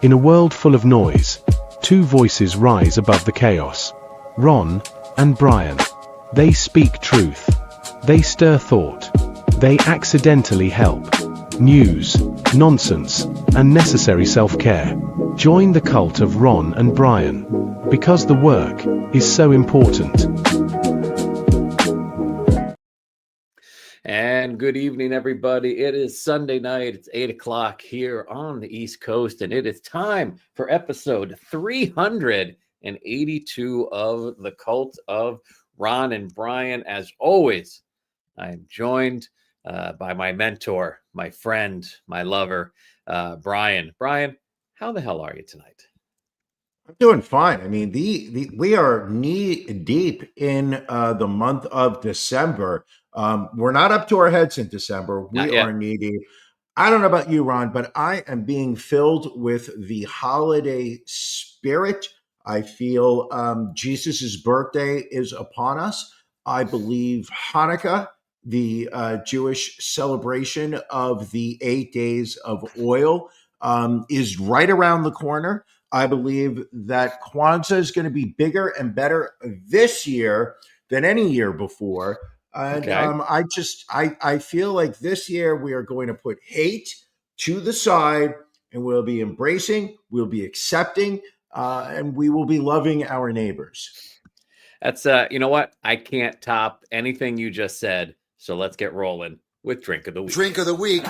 In a world full of noise, two voices rise above the chaos. Ron and Brian. They speak truth. They stir thought. They accidentally help. News, nonsense, and necessary self-care. Join the cult of Ron and Brian. Because the work is so important. And good evening, everybody. It is Sunday night. It's 8 o'clock here on the East Coast, and it is time for episode 382 of the Cult of Ron and Brian. As always, I am joined by my mentor, my friend, my lover, Brian. Brian, how the hell are you tonight? I'm doing fine. I mean, we are knee deep in the month of December. We're not up to our heads in December. We are knee deep. I don't know about you, Ron, but I am being filled with the holiday spirit. I feel Jesus's birthday is upon us. I believe Hanukkah, the Jewish celebration of the 8 days of oil, is right around the corner. I believe that Kwanzaa is going to be bigger and better this year than any year before. And I feel like this year we are going to put hate to the side, and we'll be embracing, we'll be accepting, and we will be loving our neighbors. That's, you know what? I can't top anything you just said. So let's get rolling with Drink of the Week. Drink of the Week.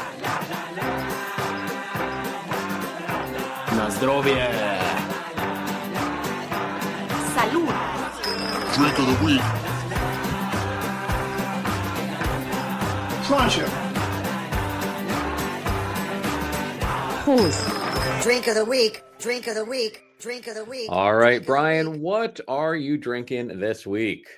Na zdrowie. Salud. Drink of the Week. Pleasure. Pause. Drink of the Week. Drink of the Week. Drink of the Week. All right, Brian, what are you drinking this week?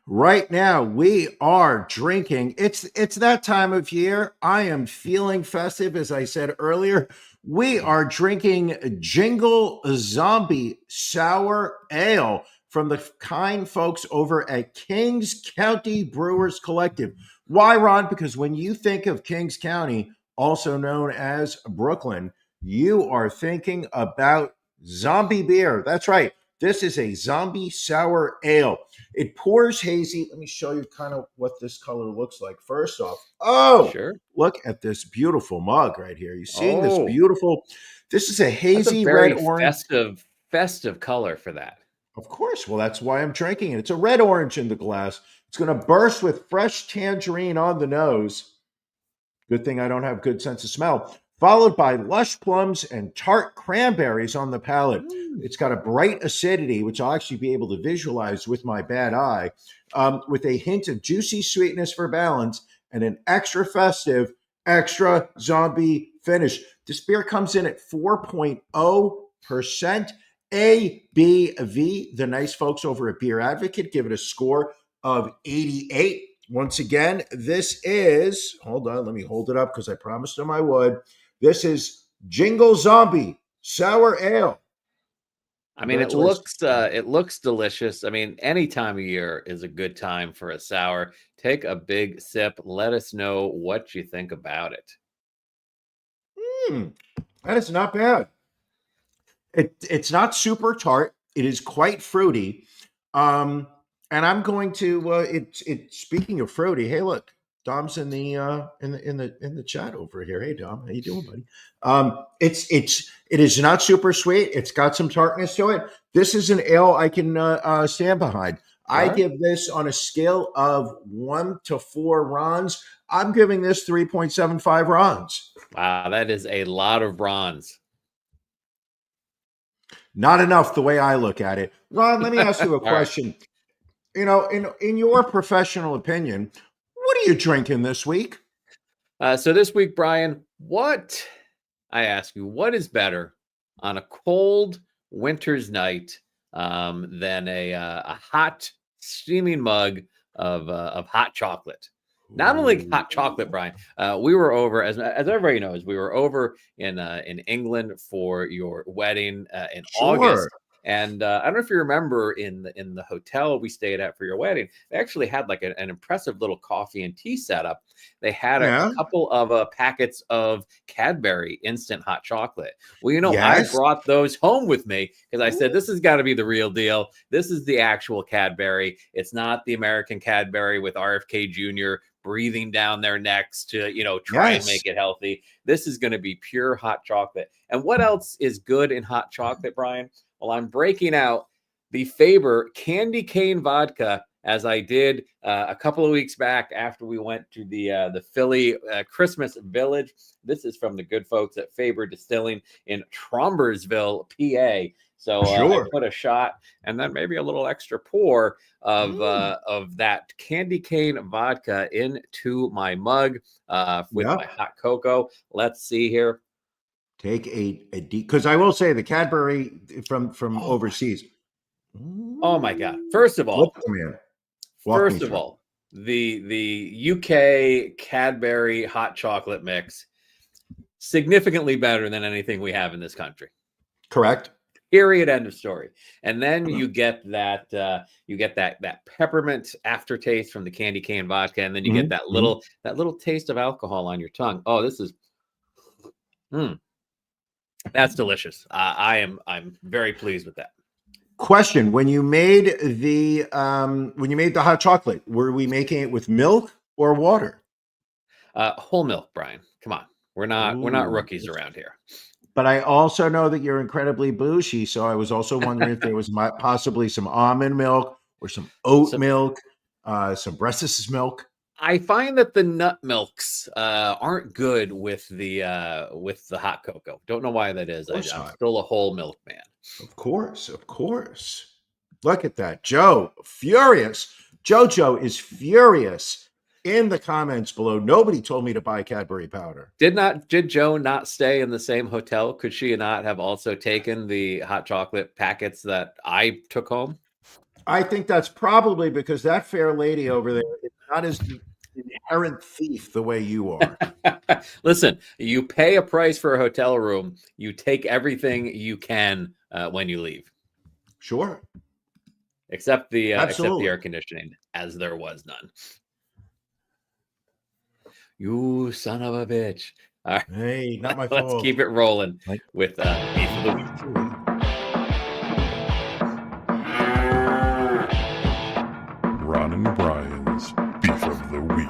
Right now, we are drinking. It's that time of year. I am feeling festive, as I said earlier. We are drinking Jingle Zombie Sour Ale from the kind folks over at Kings County Brewers Collective. Why, Ron? Because when you think of Kings County, also known as Brooklyn, you are thinking about zombie beer. That's right. This is a zombie sour ale. It pours hazy. Let me show you kind of what this color looks like. First off, Sure. Look at this beautiful mug right here. You seeing this beautiful? This is a hazy very red orange. Festive color for that. Of course. Well, that's why I'm drinking it. It's a red orange in the glass. It's going to burst with fresh tangerine on the nose. Good thing I don't have good sense of smell. Followed by lush plums and tart cranberries on the palate. It's got a bright acidity, which I'll actually be able to visualize with my bad eye, with a hint of juicy sweetness for balance and an extra festive, extra zombie finish. This beer comes in at 4.0% ABV. The nice folks over at Beer Advocate give it a score of 88. Once again, this is, hold on, let me hold it up because I promised them I would. This is Jingle Zombie Sour Ale. I mean, it looks delicious. I mean, any time of year is a good time for a sour. Take a big sip. Let us know what you think about it. That is not bad. It's not super tart. It is quite fruity. And I'm going to. Speaking of fruity, hey, look, Dom's in the chat over here. Hey, Dom, how you doing, buddy? It is not super sweet. It's got some tartness to it. This is an ale I can stand behind. I give this on a scale of 1 to 4 Rons. I'm giving this 3.75 Rons. Wow, that is a lot of bronze. Not enough the way I look at it. Ron, let me ask you a question. You know, in your professional opinion, what are you drinking this week? So this week, Brian, what is better on a cold winter's night than a hot, steaming mug of hot chocolate? Not only hot chocolate, Brian. We were over, as everybody knows, we were over in England for your wedding in August. And I don't know if you remember in the hotel we stayed at for your wedding, they actually had like an impressive little coffee and tea setup. They had a couple of packets of Cadbury instant hot chocolate. Well, I Yes. brought those home with me because I said, this has got to be the real deal. This is the actual Cadbury. It's not the American Cadbury with RFK Jr. breathing down their necks to, try and make it healthy. This is going to be pure hot chocolate. And what else is good in hot chocolate, Brian? Well, I'm breaking out the Faber candy cane vodka, as I did a couple of weeks back after we went to the Philly Christmas Village. This is from the good folks at Faber Distilling in Trombersville, PA. So I put a shot and then maybe a little extra pour of that candy cane vodka into my mug with my hot cocoa. Let's see here. Take a deep, because I will say the Cadbury from overseas. Oh my God! First of all, the UK Cadbury hot chocolate mix, significantly better than anything we have in this country. Correct. Period. End of story. And then you get that peppermint aftertaste from the candy cane vodka, and then you get that little taste of alcohol on your tongue. Oh, this is. That's delicious. I'm very pleased with that. Question: when you made the hot chocolate, were we making it with milk or water? Whole milk, Brian. Come on, we're not rookies around here. But I also know that you're incredibly bougie, so I was also wondering if there was possibly some almond milk or some oat milk, some breakfast milk. I find that the nut milks aren't good with the hot cocoa. Don't know why that is. I'm still a whole milk man. Of course. Look at that. Joe, furious. Jojo is furious in the comments below. Nobody told me to buy Cadbury powder. Did Joe not stay in the same hotel? Could she not have also taken the hot chocolate packets that I took home? I think that's probably because that fair lady over there is not as inherent thief the way you are. Listen, you pay a price for a hotel room. You take everything you can when you leave. Sure. Except the air conditioning, as there was none. You son of a bitch. All right. Hey, not my fault. Let's keep it rolling with Beef of the Week. Ron and Brian's Beef of the Week.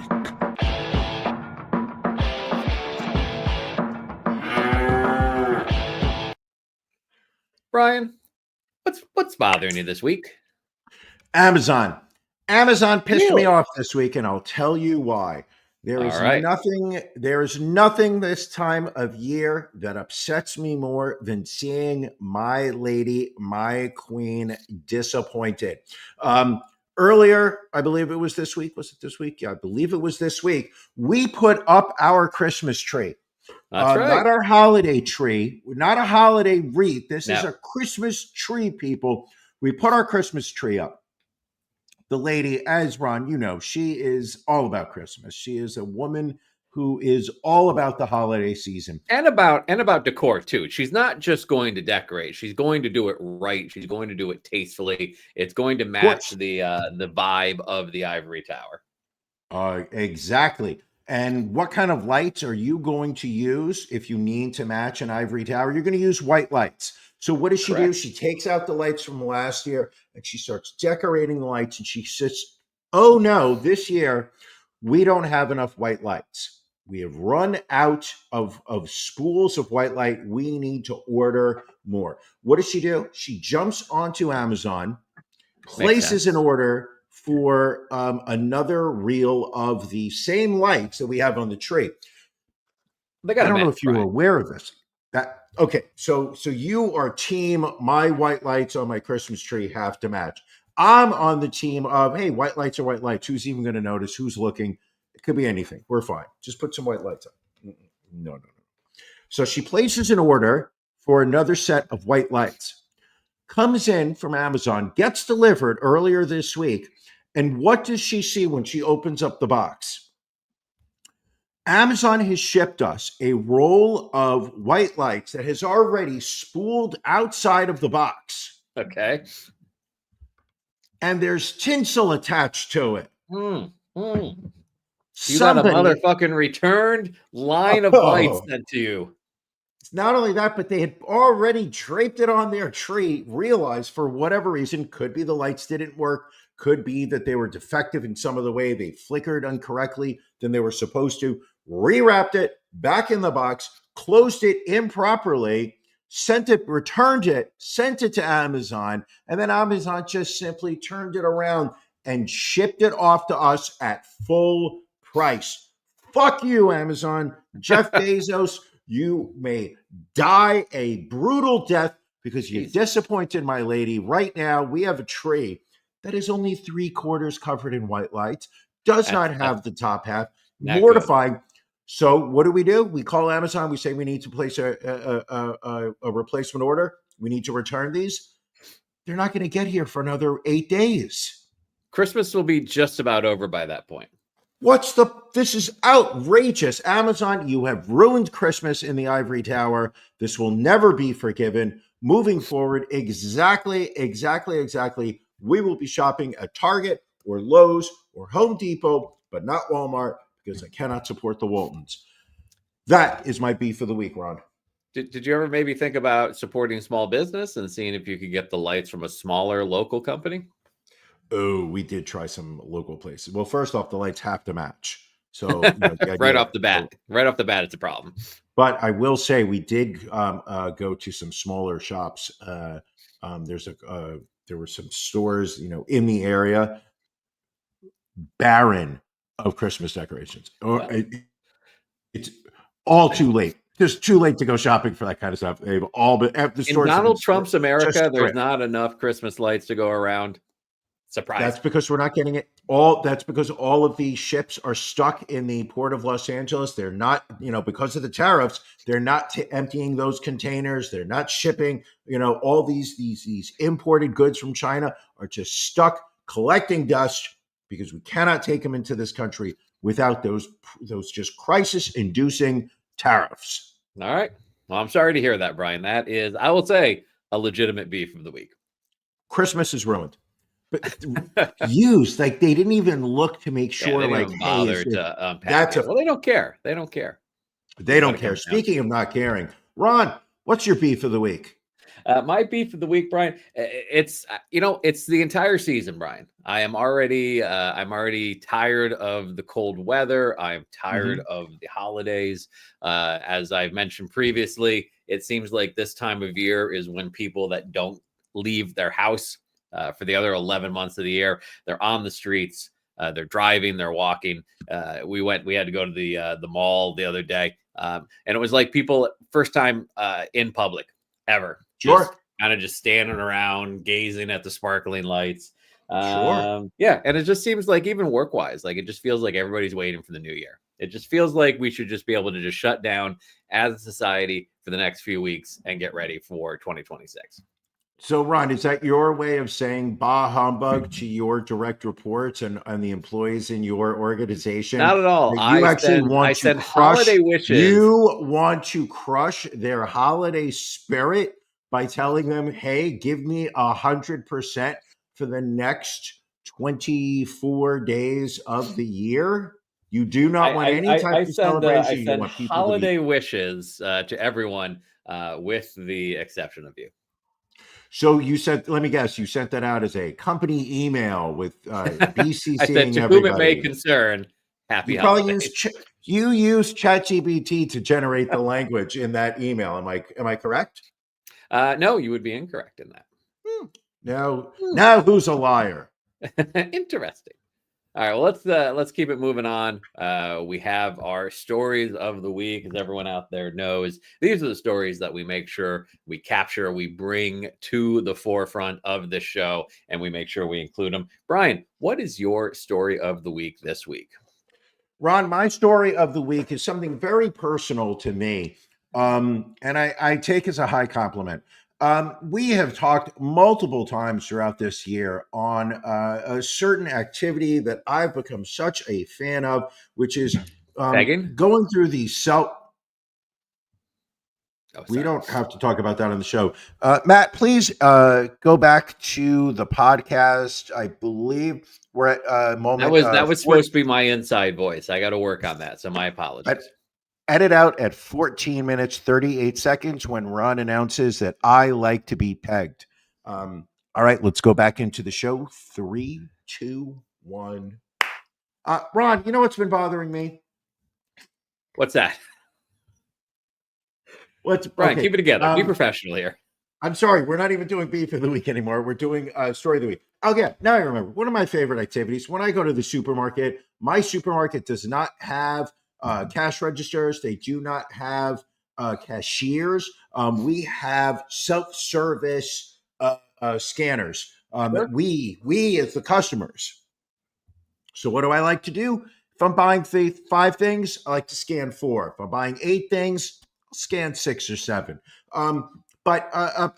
Brian, what's bothering you this week? Amazon pissed me off this week, and I'll tell you why. There is nothing this time of year that upsets me more than seeing my lady, my queen, disappointed. Earlier, I believe it was this week. Was it this week? Yeah, I believe it was this week. We put up our Christmas tree. That's right. Not our holiday tree, not a holiday wreath. This is a Christmas tree, people. We put our Christmas tree up. The lady, as Ron, she is all about Christmas. She is a woman who is all about the holiday season. And about decor too. She's not just going to decorate. She's going to do it right. She's going to do it tastefully. It's going to match the vibe of the ivory tower. Exactly. And what kind of lights are you going to use if you need to match an ivory tower? You're going to use white lights. So what does she do? She takes out the lights from last year and she starts decorating the lights, and she says, oh no, this year we don't have enough white lights. We have run out of spools of white light. We need to order more. What does she do? She jumps onto Amazon, places an order for another reel of the same lights that we have on the tree. I don't know if you were aware of this. So you are team my white lights on my Christmas tree have to match. I'm on the team of, hey, white lights are white lights. Who's even going to notice? Who's looking? It could be anything. We're fine. Just put some white lights on. No. So she places an order for another set of white lights. Comes in from Amazon, gets delivered earlier this week. And what does she see when she opens up the box? Amazon has shipped us a roll of white lights that has already spooled outside of the box. Okay. And there's tinsel attached to it. You got a Somebody, motherfucking returned line of lights sent to you. not only that, but they had already draped it on their tree, realized for whatever reason, could be the lights didn't work, could be that they were defective in some of the way they flickered incorrectly than they were supposed to, rewrapped it back in the box, closed it improperly, returned it, sent it to Amazon, and then Amazon just simply turned it around and shipped it off to us at full price. Fuck you, Amazon. Jeff Bezos, you may die a brutal death because you disappointed my lady. Right now, we have a tree that is only 3/4 covered in white lights, does not have the top half. Mortifying. Good. So what do? We call Amazon. We say we need to place a replacement order. We need to return these. They're not going to get here for another 8 days. Christmas will be just about over by that point. This is outrageous. Amazon, you have ruined Christmas in the ivory tower. This will never be forgiven. Moving forward, exactly. We will be shopping at Target or Lowe's or Home Depot, but not Walmart because I cannot support the Waltons. That is my beef of the week, Ron. Did you ever maybe think about supporting small business and seeing if you could get the lights from a smaller local company? Oh, we did try some local places. Well, first off, the lights have to match. So right off the bat, it's a problem. But I will say we did go to some smaller shops. There were some stores, in the area, barren of Christmas decorations. It's all too late. It's too late to go shopping for that kind of stuff. They've all been at the stores. In Donald Trump's America, there's not enough Christmas lights to go around. Surprise. That's because we're not getting it all. That's because all of these ships are stuck in the port of Los Angeles. They're not, because of the tariffs, they're not emptying those containers. They're not shipping, all these imported goods from China are just stuck collecting dust because we cannot take them into this country without those just crisis-inducing tariffs. All right. Well, I'm sorry to hear that, Brian. That is, I will say, a legitimate beef of the week. Christmas is ruined. But they didn't even look to make sure, they didn't bother to unpack it. Well, they don't care. They don't care. Speaking of not caring, Ron, what's your beef of the week? My beef of the week, Brian, it's the entire season, Brian. I'm already tired of the cold weather. I'm tired of the holidays. As I've mentioned previously, it seems like this time of year is when people that don't leave their house for the other 11 months of the year, they're on the streets, they're driving, they're walking. We had to go to the mall the other day. And it was like people first time in public ever. Sure. Kind of just standing around, gazing at the sparkling lights. Sure. Yeah. And it just seems like even work-wise, like it just feels like everybody's waiting for the new year. It just feels like we should just be able to just shut down as a society for the next few weeks and get ready for 2026. So, Ron, is that your way of saying bah humbug to your direct reports and the employees in your organization? Not at all. I send holiday wishes. You want to crush their holiday spirit by telling them, hey, give me 100% for the next 24 days of the year? You do not want any type of celebration. I send holiday wishes to everyone with the exception of you. So you said, let me guess, you sent that out as a company email with BCCing I said, to everybody. whom it may concern, happy holidays. You use ChatGPT to generate the language in that email. Am I correct? No, you would be incorrect in that. Now who's a liar? Interesting. All right, well, let's keep it moving on. We have our stories of the week. As everyone out there knows, these are the stories that we make sure we capture, we bring to the forefront of the show, and we make sure we include them. Brian, what is your story of the week this week? Ron, my story of the week is something very personal to me, and I take as a high compliment. We have talked multiple times throughout this year on a certain activity that I've become such a fan of, which is going through the We don't have to talk about that on the show. Matt, please go back to the podcast. I believe we're at a moment. That was supposed to be my inside voice. I got to work on that. So my apologies. Edit out at 14 minutes, 38 seconds when Ron announces that I like to be pegged. All right, let's go back into the show. 3, 2, 1. Ron, you know what's been bothering me? What's that? Brian, keep it together. Be professional here. I'm sorry, we're not even doing beef of the week anymore. We're doing story of the week. Oh yeah, now I remember. One of my favorite activities when I go to the supermarket. My supermarket does not have cash registers. They do not have cashiers. We have self-service scanners. Sure. We as the customers. So what do I like to do? If I'm buying 5 things, I like to scan 4. If I'm buying 8 things, I'll scan 6 or 7. But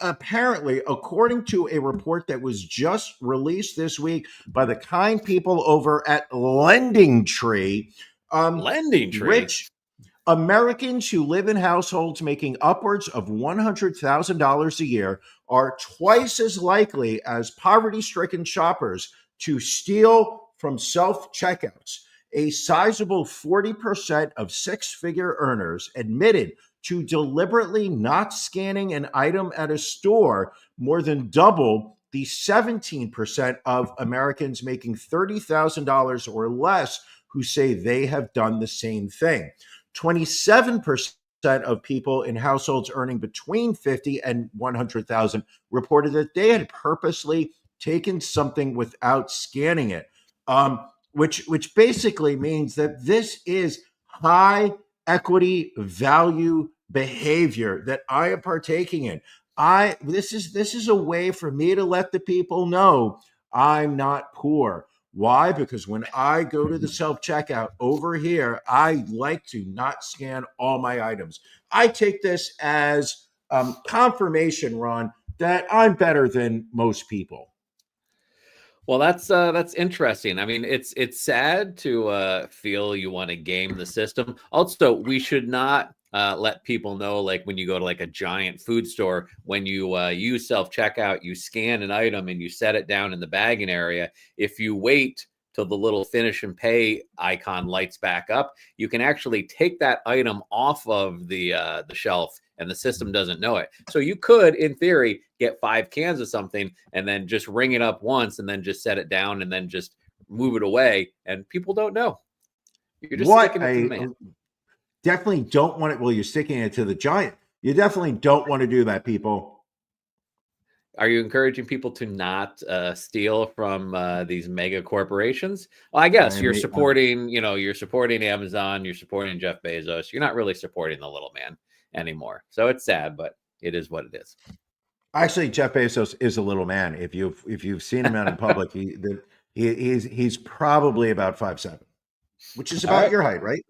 apparently, according to a report that was just released this week by the kind people over at Lending Tree, rich Americans who live in households making upwards of $100,000 a year are twice as likely as poverty-stricken shoppers to steal from self-checkouts. A sizable 40% of six-figure earners admitted to deliberately not scanning an item at a store, more than double the 17% of Americans making $30,000 or less who say they have done the same thing. 27% of people in households earning between 50 and 100,000 reported that they had purposely taken something without scanning it, which basically means that this is high equity value behavior that I am partaking in. This is a way for me to let the people know I'm not poor. Why? Because when I go to the self-checkout over here, I like to not scan all my items. I take this as confirmation, Ron, that I'm better than most people. Well, that's interesting. I mean, it's sad to feel you want to game the system. Also, we should not let people know, like when you go to like a giant food store, when you use self-checkout, you scan an item and you set it down in the bagging area. If you wait till the little finish and pay icon lights back up, you can actually take that item off of the shelf and the system doesn't know it. So you could, in theory, get 5 cans of something and then just ring it up once and then just set it down and then just move it away. And people don't know. You're just sticking it to the man. Definitely don't want it. Well, you're sticking it to the giant. You definitely don't want to do that, people. Are you encouraging people to not steal from these mega corporations? Well, I guess you're supporting, you're supporting Amazon, you're supporting Jeff Bezos. You're not really supporting the little man anymore. So it's sad, but it is what it is. Actually, Jeff Bezos is a little man. If you've seen him out in public, he's probably about 5'7", which is about your height, right?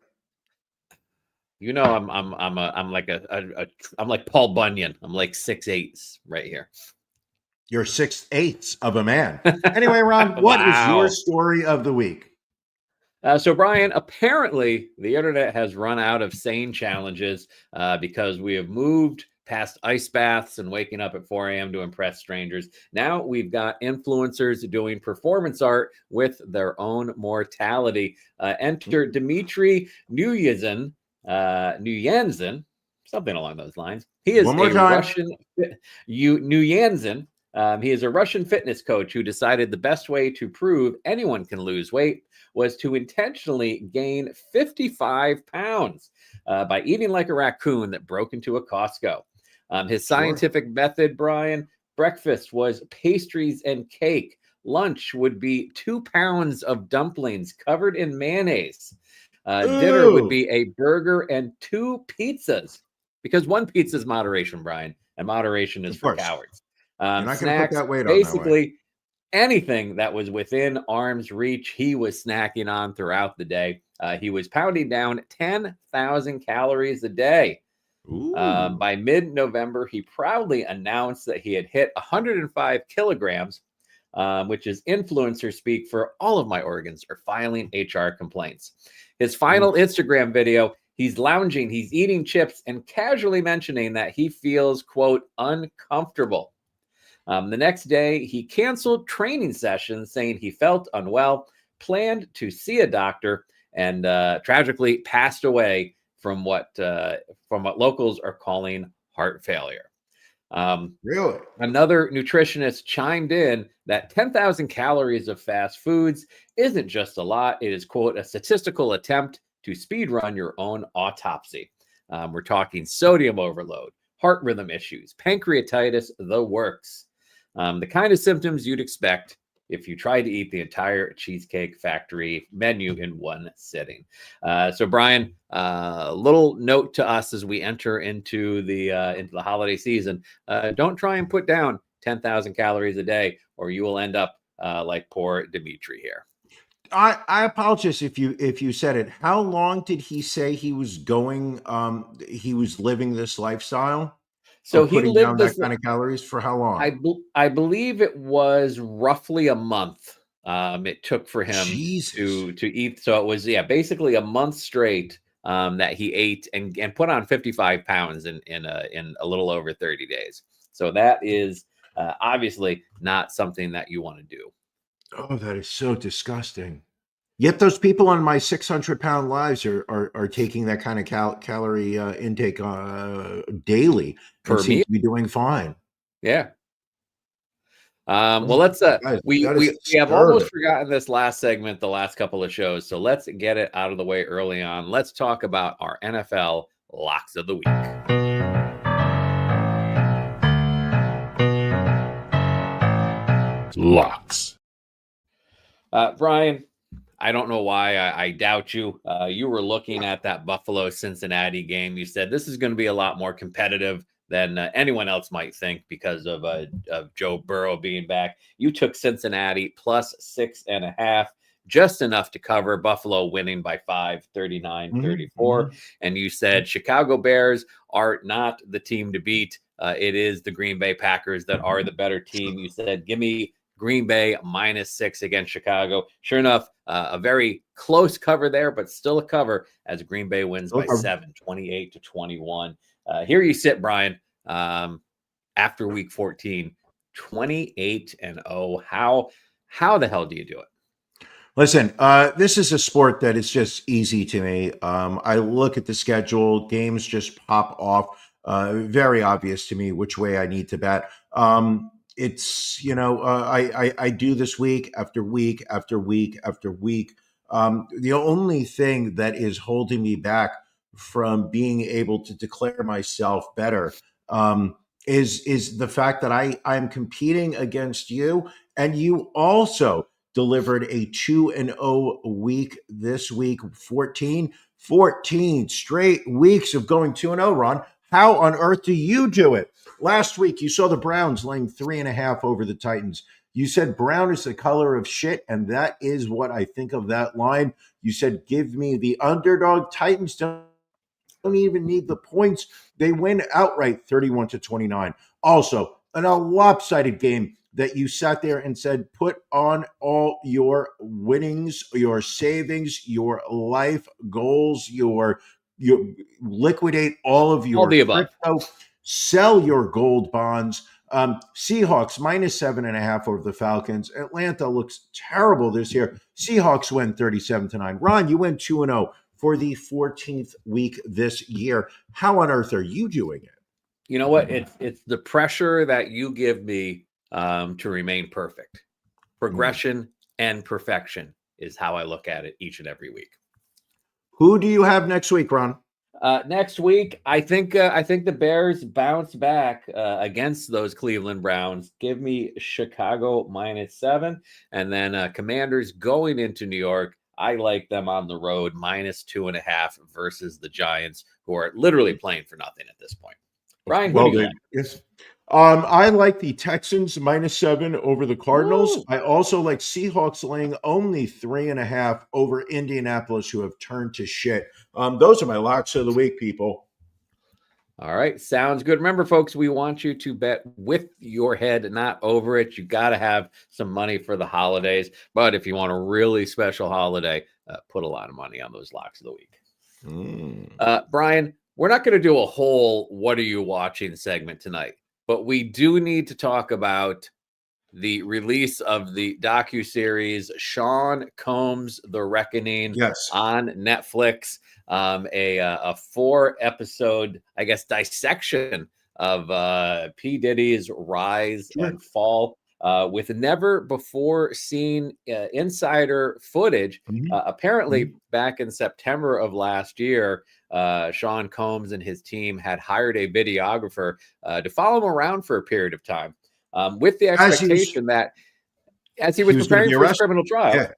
I'm like Paul Bunyan. I'm like 6'8" right here. You're 6/8 of a man. Anyway, Ron, what is your story of the week? So, Brian, apparently the internet has run out of sane challenges because we have moved past ice baths and waking up at 4 a.m. to impress strangers. Now we've got influencers doing performance art with their own mortality. Enter Dmitry Nuyanzin, something along those lines. He is a Russian Nuyanzin. He is a Russian fitness coach who decided the best way to prove anyone can lose weight was to intentionally gain 55 pounds by eating like a raccoon that broke into a Costco. His scientific method, Brian, breakfast was pastries and cake. Lunch would be 2 pounds of dumplings covered in mayonnaise. Dinner would be a burger and 2 pizzas, because 1 pizza is moderation, Brian, and moderation is for cowards. You're not snacks, put that weight basically anything that was within arm's reach, he was snacking on throughout the day. He was pounding down 10,000 calories a day. By mid-November, he proudly announced that he had hit 105 kilograms, which is influencer speak for all of my organs are filing HR complaints. His final Instagram video, He's lounging, he's eating chips, and casually mentioning that he feels, quote, uncomfortable. The next day, he canceled training sessions, saying he felt unwell, planned to see a doctor, and tragically passed away from what locals are calling heart failure. Really? Another nutritionist chimed in that 10,000 calories of fast foods isn't just a lot. It is, quote, a statistical attempt to speed run your own autopsy. We're talking sodium overload, heart rhythm issues, pancreatitis, the works. The kind of symptoms you'd expect if you try to eat the entire Cheesecake Factory menu in one sitting. So, Brian, a little note to us as we enter into the holiday season: don't try and put down 10,000 calories a day, or you will end up like poor Dimitri here. I apologize if you said it. How long did he say he was going? He was living this lifestyle So of he putting down lived that this. kind of calories for how long? I believe it was roughly a month. It took for him Jesus. to eat. So it was basically a month straight that he ate and put on 55 pounds in a little over 30 days. So that is obviously not something that you want to do. Oh, that is so disgusting. Yet those people on my 600-pound lives are taking that kind of calorie intake daily and For seem me, to be doing fine. yeah. Oh, Well, let's we that is have almost disturbing. forgotten this last segment, the last couple of shows. So let's get it out of the way early on. Let's talk about our NFL locks of the week. Locks. Brian, I don't know why I doubt you. You were looking at that Buffalo Cincinnati game. You said this is going to be a lot more competitive than anyone else might think because of Joe Burrow being back. You took Cincinnati plus 6.5, just enough to cover. Buffalo winning by 5, 39-34. And you said Chicago Bears are not the team to beat. It is the Green Bay Packers that are the better team. You said, give me Green Bay -6 against Chicago. Sure enough, a very close cover there, but still a cover as Green Bay wins by 7, 28-21. Here you sit, Brian, after week 14, 28-0. How the hell do you do it? Listen, this is a sport that is just easy to me. I look at the schedule, games just pop off. Very obvious to me which way I need to bet. It's I do this week after week after week after week. The only thing that is holding me back from being able to declare myself better is the fact that I'm competing against you, and you also delivered a 2-0 week this week. 14 straight weeks of going 2-0, Ron. How on earth do you do it? Last week, you saw the Browns laying 3.5 over the Titans. You said brown is the color of shit, and that is what I think of that line. You said, give me the underdog. Titans don't even need the points. They win outright 31-29. Also, a lopsided game that you sat there and said, put on all your winnings, your savings, your life goals, your liquidate all of your the above. crypto, sell your gold bonds. Seahawks -7.5 over the Falcons. Atlanta looks terrible this year. Seahawks win 37-9. Ron, you went 2-0 for the 14th week this year. How on earth are you doing it? You know what? It's the pressure that you give me to remain perfect. Progression and perfection is how I look at it each and every week. Who do you have next week, Ron? Next week, I think the Bears bounce back against those Cleveland Browns. Give me Chicago -7, and then Commanders going into New York. I like them on the road -2.5 versus the Giants, who are literally playing for nothing at this point. Brian, who do you like? Yes. I like the Texans -7 over the Cardinals. Ooh. I also like Seahawks laying only 3.5 over Indianapolis, who have turned to shit. Those are my locks of the week, people. All right, sounds good. Remember, folks, we want you to bet with your head, not over it. You got to have some money for the holidays. But if you want a really special holiday, put a lot of money on those locks of the week. Brian, we're not going to do a whole "What are you watching" segment tonight, but we do need to talk about the release of the docuseries Sean Combs: The Reckoning Yes. on Netflix. A 4-episode, I guess, dissection of P. Diddy's rise and fall with never before seen insider footage. Apparently, back in September of last year, Sean Combs and his team had hired a videographer to follow him around for a period of time, with the expectation that as he was going to preparing be for his arrested. criminal trial, Yeah,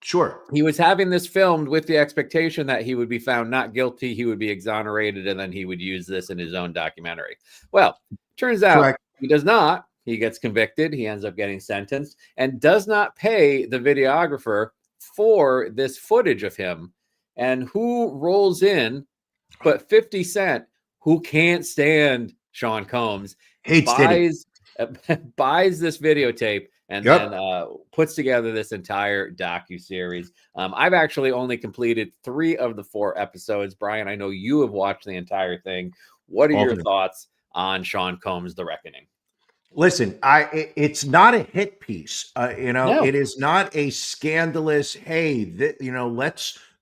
sure. he was having this filmed with the expectation that he would be found not guilty, he would be exonerated, and then he would use this in his own documentary. Well, turns out Correct. he does not. He gets convicted. He ends up getting sentenced and does not pay the videographer for this footage of him. And who rolls in but 50 Cent, who can't stand Sean Combs, Hates Diddy. buys this videotape and Yep. then puts together this entire docuseries. I've actually only completed 3 of the 4 episodes. Brian, I know you have watched the entire thing. What are your thoughts on Sean Combs: The Reckoning? Listen, it's not a hit piece. No. It is not a scandalous. Hey,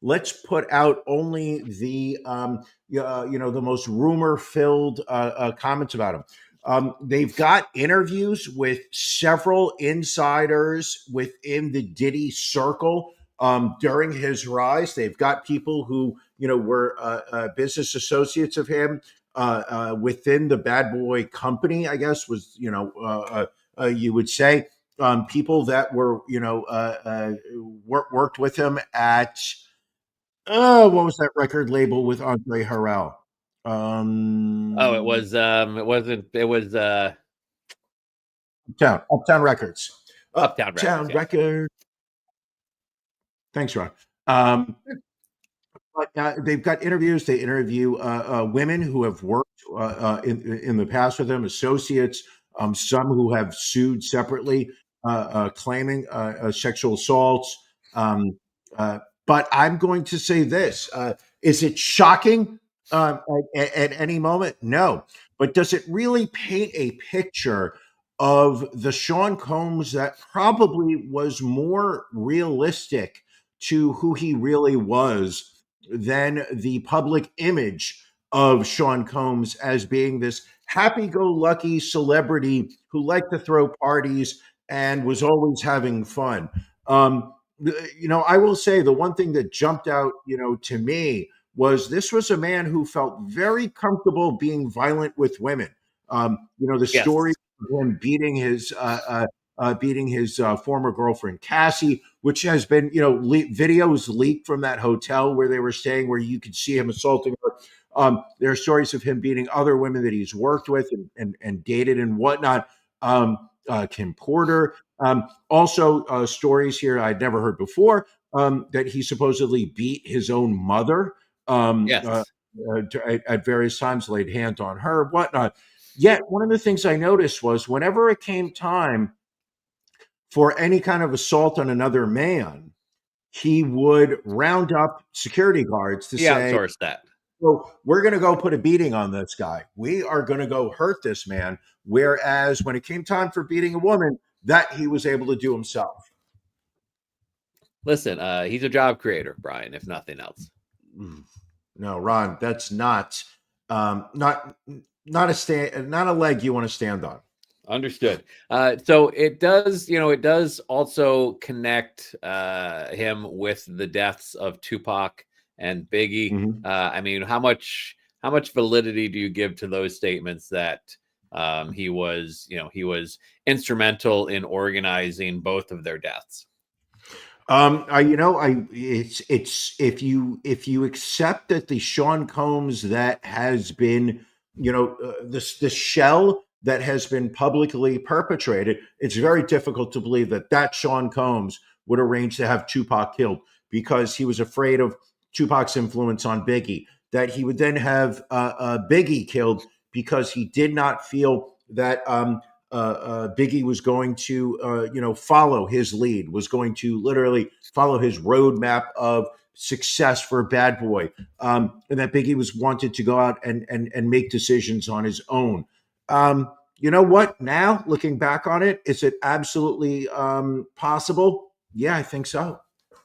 let's put out only the the most rumor filled comments about him. They've got interviews with several insiders within the Diddy circle during his rise. They've got people who were business associates of him within the Bad Boy Company, I guess was you would say, people that were worked with him at what was that record label with Andre Harrell? It was Uptown Records. Uptown Records. Thanks, Ron. But they've got interviews. They interview women who have worked in the past with them, associates, some who have sued separately, claiming sexual assaults. But I'm going to say this. Is it shocking at any moment? No. But does it really paint a picture of the Sean Combs that probably was more realistic to who he really was than the public image of Sean Combs as being this happy-go-lucky celebrity who liked to throw parties and was always having fun? I will say the one thing that jumped out, to me was this was a man who felt very comfortable being violent with women. The story of him beating his former girlfriend Cassie, which has been, videos leaked from that hotel where they were staying, where you could see him assaulting her. There are stories of him beating other women that he's worked with and dated and whatnot. Kim Porter. Also, stories here I'd never heard before that he supposedly beat his own mother at various times, laid hands on her, whatnot. Yet, one of the things I noticed was whenever it came time for any kind of assault on another man, he would round up security guards to say, outsource that. So we're going to go put a beating on this guy. We are going to go hurt this man. Whereas when it came time for beating a woman, that he was able to do himself. Listen, he's a job creator, Brian, if nothing else. No, Ron, that's not a leg you want to stand on. Understood. So it does also connect him with the deaths of Tupac and Biggie. Mm-hmm. I mean, how much validity do you give to those statements that he was instrumental in organizing both of their deaths? It's if you accept that the Sean Combs that has been, the shell that has been publicly perpetrated, it's very difficult to believe that Sean Combs would arrange to have Tupac killed because he was afraid of Tupac's influence on Biggie, that he would then have Biggie killed because he did not feel that Biggie was going to, follow his lead, was going to literally follow his roadmap of success for Bad Boy, and that Biggie was wanted to go out and make decisions on his own. You know what? Now looking back on it, is it absolutely possible? Yeah, I think so.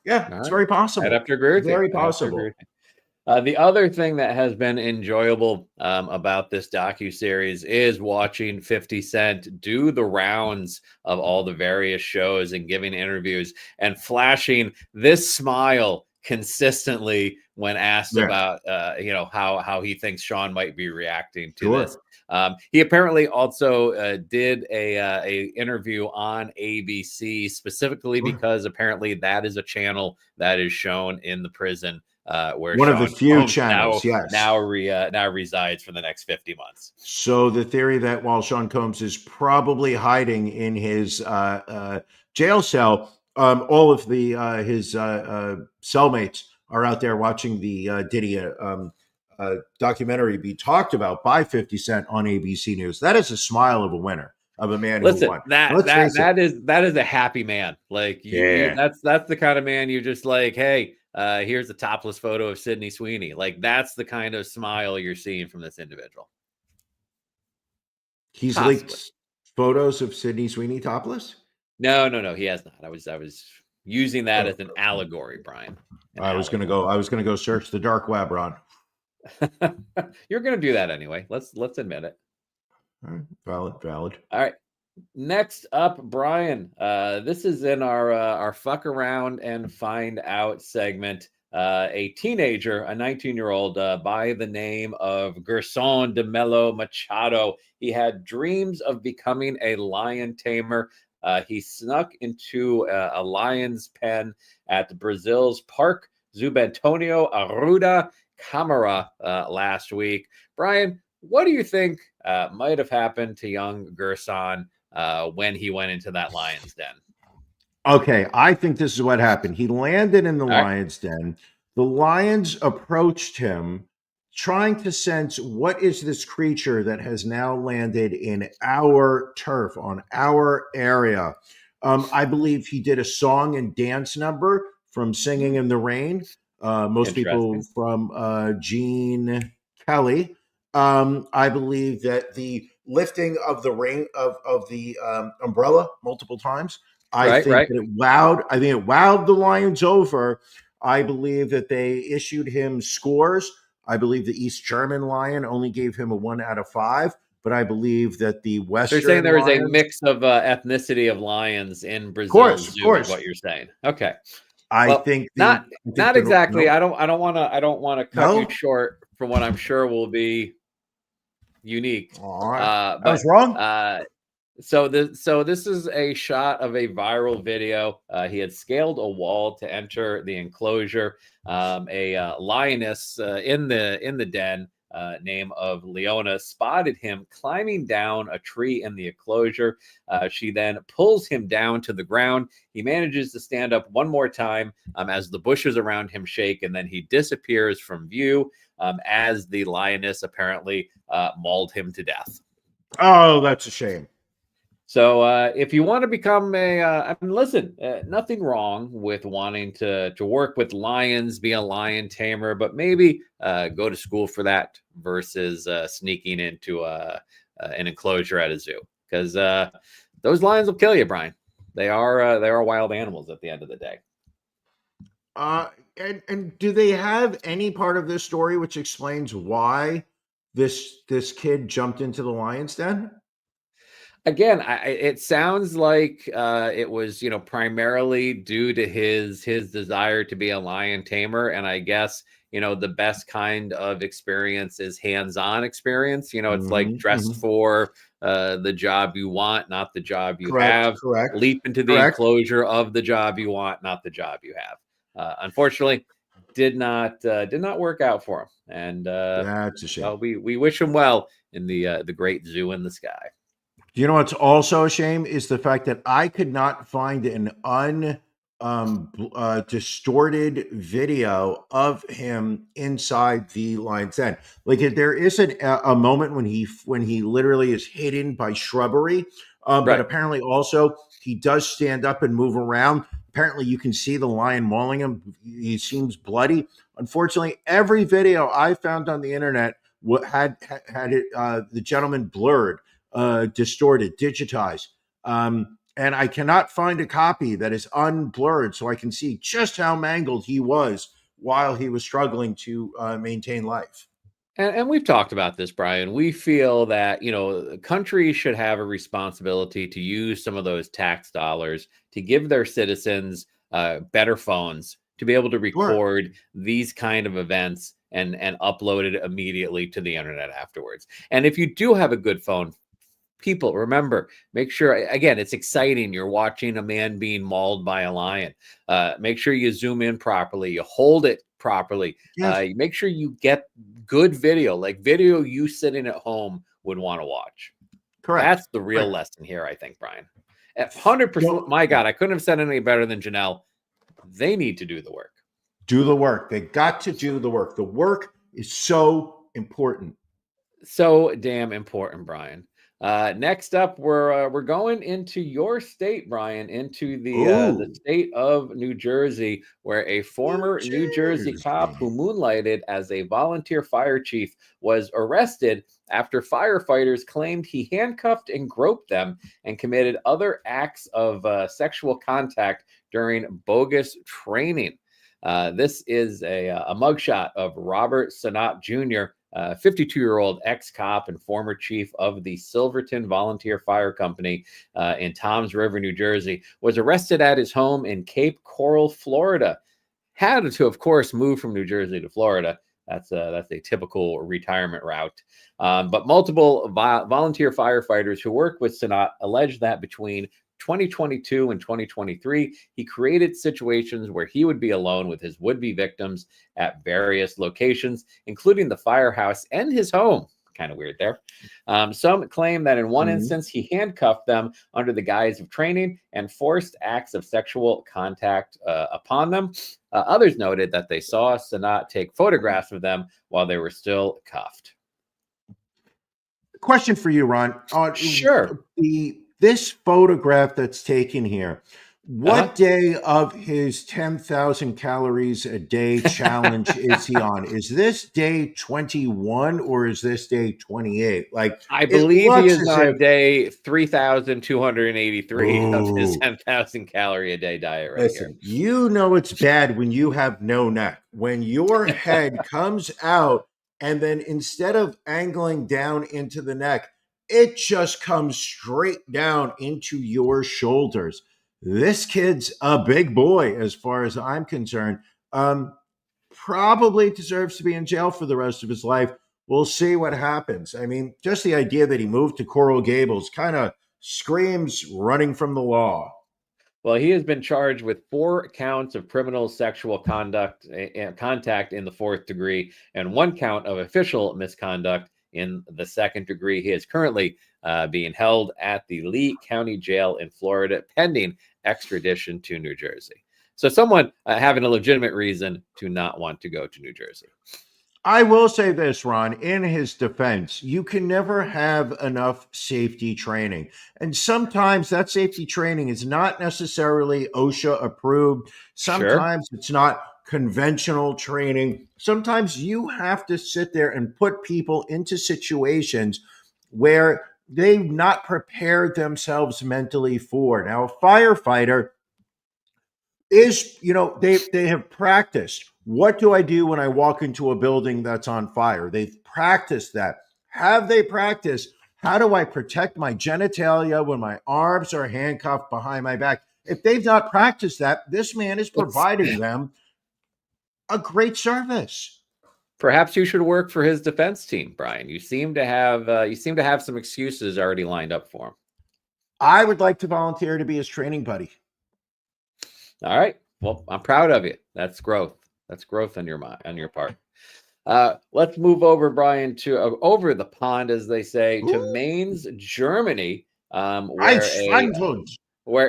Yeah, All it's right. very possible. I'd have to agree with Very you. I'd have to agree possible. with you. The other thing that has been enjoyable about this docuseries is watching 50 Cent do the rounds of all the various shows and giving interviews and flashing this smile consistently when asked Yeah, about how he thinks Sean might be reacting to this. sure. He apparently also did a interview on ABC specifically Sure. because apparently that is a channel that is shown in the prison where One of the Sean few Combs channels, yes. now resides for the next 50 months. So the theory that while Sean Combs is probably hiding in his jail cell, all of the his cellmates are out there watching the Diddy documentary be talked about by 50 Cent on ABC News. That is a smile of a winner, of a man who Listen, won. And that let's that face it. that is a happy man. Like you Yeah. that's the kind of man you just like, hey, here's a topless photo of Sydney Sweeney. Like that's the kind of smile you're seeing from this individual. He's Possibly. leaked photos of Sydney Sweeney topless. No, he has not. I was using that Oh, as an allegory, Brian. I was gonna go search the dark web, Ron. You're gonna do that anyway. Let's admit it. All right, valid. All right. Next up, Brian. This is in our fuck around and find out segment. A teenager, a 19-year-old by the name of Gerson de Melo Machado. He had dreams of becoming a lion tamer. He snuck into a lion's pen at Brazil's Parque Zubentonio Arruda Câmara last week. Brian, what do you think might have happened to young Gerson when he went into that lion's den? Okay, I think this is what happened. He landed in the All right. lion's den. The lions approached him, trying to sense what is this creature that has now landed in our turf, on our area. I believe he did a song and dance number from Singing in the Rain. Most people Interesting. from Gene Kelly. I believe that the lifting of the ring of the umbrella multiple times. I Right. think that it wowed. I think it wowed the Lions over. I believe that they issued him scores. I believe the East German Lion only gave him a 1 out of 5, but I believe that the So you're Western saying there is a Lions, mix of ethnicity of lions in of Brazil course, Zoo, is what you're saying. Okay. I Well, think not exactly. no, I don't want to cut you no. short from what I'm sure will be unique. All right, I But was wrong. So this is a shot of a viral video. He had scaled a wall to enter the enclosure. A lioness in the den, name of Leona, spotted him climbing down a tree in the enclosure. She then pulls him down to the ground. He manages to stand up one more time as the bushes around him shake, and then he disappears from view as the lioness apparently mauled him to death. Oh, that's a shame. So if you want to become listen, nothing wrong with wanting to work with lions, be a lion tamer, but maybe go to school for that versus sneaking into an enclosure at a zoo, because those lions will kill you, Brian. They are wild animals at the end of the day. And do they have any part of this story which explains why this kid jumped into the lion's den? Again, it sounds like it was, primarily due to his desire to be a lion tamer, and I guess the best kind of experience is hands-on experience. It's like dressed for the job you want, not the job you have. Correct. Leap into the enclosure of the job you want, not the job you have. Unfortunately, did not work out for him, and That's a shame. well, we wish him well in the great zoo in the sky. You know what's also a shame is the fact that I could not find an distorted video of him inside the lion's den. Like there is a moment when he literally is hidden by shrubbery, but Right. apparently also he does stand up and move around. apparently you can see the lion mauling him. He seems bloody. Unfortunately, every video I found on the internet had the gentleman blurred, distorted, digitized. And I cannot find a copy that is unblurred so I can see just how mangled he was while he was struggling to maintain life. And we've talked about this, Brian. We feel that, countries should have a responsibility to use some of those tax dollars to give their citizens better phones to be able to record these kind of events and upload it immediately to the internet afterwards. And if you do have a good phone, people, remember, make sure, again, it's exciting. You're watching a man being mauled by a lion. Make sure you zoom in properly. You hold it properly. Yes. Make sure you get good video, like video you sitting at home would want to watch. Correct. That's the real lesson here, I think, Brian. At 100%, my God, I couldn't have said any better than Janelle. They need to do the work. Do the work. They got to do the work. The work is so important. So damn important, Brian. Next up, we're going into your state, Brian, into the state of New Jersey, where a former New Jersey cop who moonlighted as a volunteer fire chief was arrested after firefighters claimed he handcuffed and groped them and committed other acts of sexual contact during bogus training. This is a mugshot of Robert Sanat Jr., 52-year-old ex-cop and former chief of the Silverton Volunteer Fire Company in Toms River, New Jersey, was arrested at his home in Cape Coral, Florida. Had to, of course, move from New Jersey to Florida. That's a typical retirement route. But multiple volunteer firefighters who worked with Sanat alleged that between 2022 and 2023, he created situations where he would be alone with his would-be victims at various locations, including the firehouse and his home. Kind of weird there. Some claim that in one instance, he handcuffed them under the guise of training and forced acts of sexual contact upon them. Others noted that they saw Sanat take photographs of them while they were still cuffed. Question for you, Ron. Sure. This photograph that's taken here, what day of his 10,000 calories a day challenge is he on? Is this day 21 or is this day 28? Like, I believe he is on day 3,283 of his 10,000 calorie a day diet right here. You know it's bad when you have no neck. When your head comes out and then instead of angling down into the neck, it just comes straight down into your shoulders. This kid's a big boy, as far as I'm concerned. Probably deserves to be in jail for the rest of his life. We'll see what happens. I mean, just the idea that he moved to Coral Gables kind of screams running from the law. Well, he has been charged with 4 counts of criminal sexual contact in the 4th degree and 1 count of official misconduct in the 2nd degree. He is currently being held at the Lee County Jail in Florida, pending extradition to New Jersey. So someone having a legitimate reason to not want to go to New Jersey. I will say this, Ron, in his defense, you can never have enough safety training. And sometimes that safety training is not necessarily OSHA approved. Sometimes it's not conventional training. Sometimes you have to sit there and put people into situations where they've not prepared themselves mentally for. Now, a firefighter is, they have practiced. What do I do when I walk into a building that's on fire? They've practiced that. Have they practiced? How do I protect my genitalia when my arms are handcuffed behind my back? If they've not practiced that, this man is providing them a great service. Perhaps you should work for his defense team, Brian. You seem to have some excuses already lined up for him. I would like to volunteer to be his training buddy. All right. Well, I'm proud of you. That's growth. That's growth on your part. Let's move over, Brian, to over the pond, as they say, to Mainz, Germany, where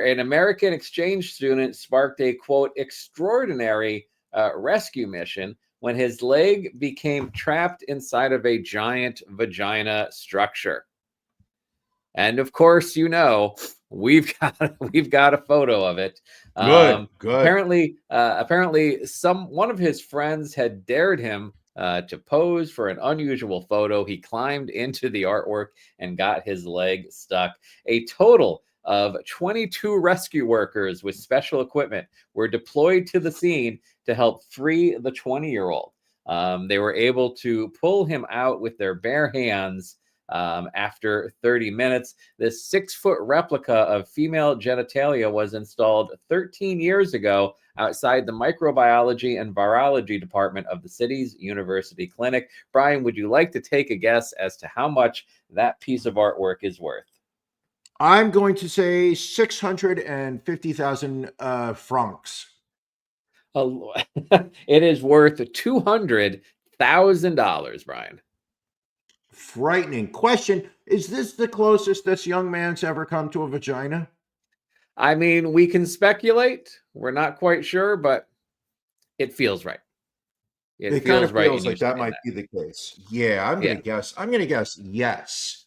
an American exchange student sparked a, quote, extraordinary rescue mission when his leg became trapped inside of a giant vagina structure. And of course, we've got a photo of it. Good. Apparently, one of his friends had dared him to pose for an unusual photo. He climbed into the artwork and got his leg stuck. A total of 22 rescue workers with special equipment were deployed to the scene to help free the 20-year-old. They were able to pull him out with their bare hands after 30 minutes. This 6-foot replica of female genitalia was installed 13 years ago outside the microbiology and virology department of the city's university clinic. Brian, would you like to take a guess as to how much that piece of artwork is worth? I'm going to say 650,000 francs. It is worth $200,000, Brian. Frightening. Question, is this the closest this young man's ever come to a vagina? I mean, we can speculate. We're not quite sure, but it feels right. It kind of feels like that might be the case. Yeah, I'm going to guess yes.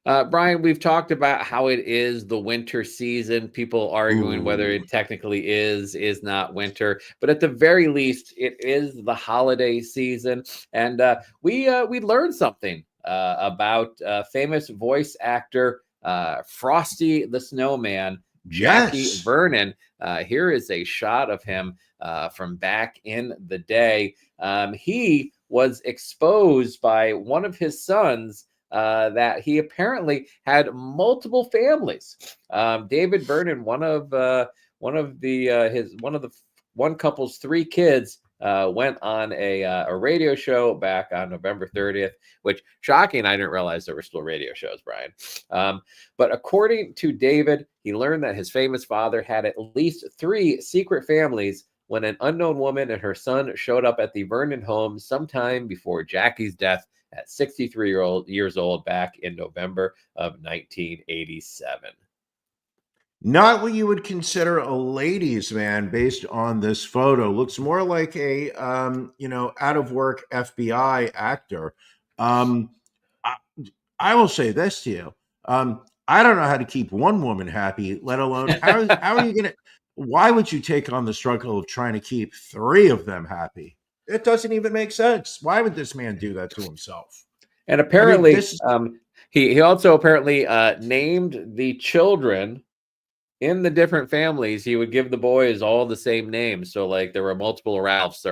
Brian, we've talked about how it is the winter season. People arguing whether it technically is not winter, but at the very least, it is the holiday season. And we learned something about famous voice actor Frosty the Snowman, Jackie Vernon. Here is a shot of him from back in the day. He was exposed by one of his sons that he apparently had multiple families. David Vernon, one couple's 3 kids, went on a radio show back on November 30th, which shocking. I didn't realize there were still radio shows, Brian. But according to David, he learned that his famous father had at least 3 secret families when an unknown woman and her son showed up at the Vernon home sometime before Jackie's death at 63 years old back in November of 1987. Not what you would consider a ladies' man based on this photo. Looks more like a out of work FBI actor. I will say this to you. I don't know how to keep one woman happy, let alone how are you gonna why would you take on the struggle of trying to keep 3 of them happy? It doesn't even make sense. Why would this man do that to himself? And apparently, he also apparently named the children in the different families. He would give the boys all the same names. So like there were multiple Ralphs,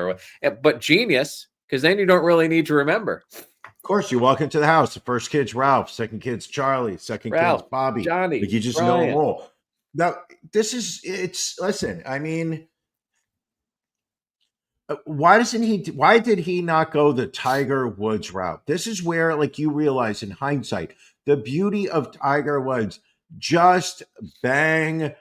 but genius, because then you don't really need to remember. Of course, you walk into the house. The first kid's Ralph, second kid's Charlie, second kid's Bobby, Johnny. Like you just Brian. know them all. Now, listen, I mean, why did he not go the Tiger Woods route? This is where, like, you realize in hindsight, the beauty of Tiger Woods, just bang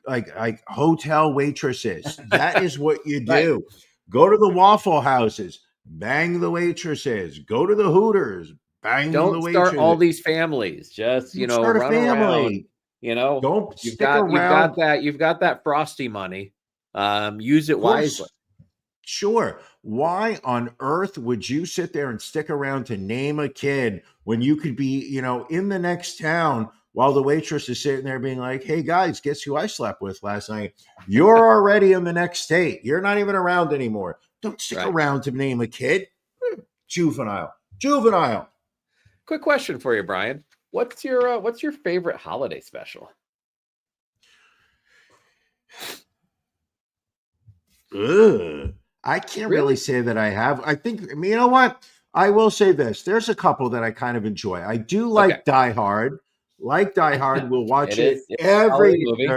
like hotel waitresses. That is what you do. Right. Go to the Waffle Houses, bang the waitresses. Go to the Hooters, bang the waitresses. Don't start all these families. Just start run a family. Around. Don't stick around. You've got that Frosty money. Use it wisely. Sure. Why on earth would you sit there and stick around to name a kid when you could be, in the next town while the waitress is sitting there being like, hey guys, guess who I slept with last night? You're already in the next state. You're not even around anymore. Don't stick around to name a kid. Juvenile. Quick question for you, Brian. What's your favorite holiday special? Ugh. I can't really say that I have. I think, you know what? I will say this. There's a couple that I kind of enjoy. I do like Die Hard. We'll watch it every movie.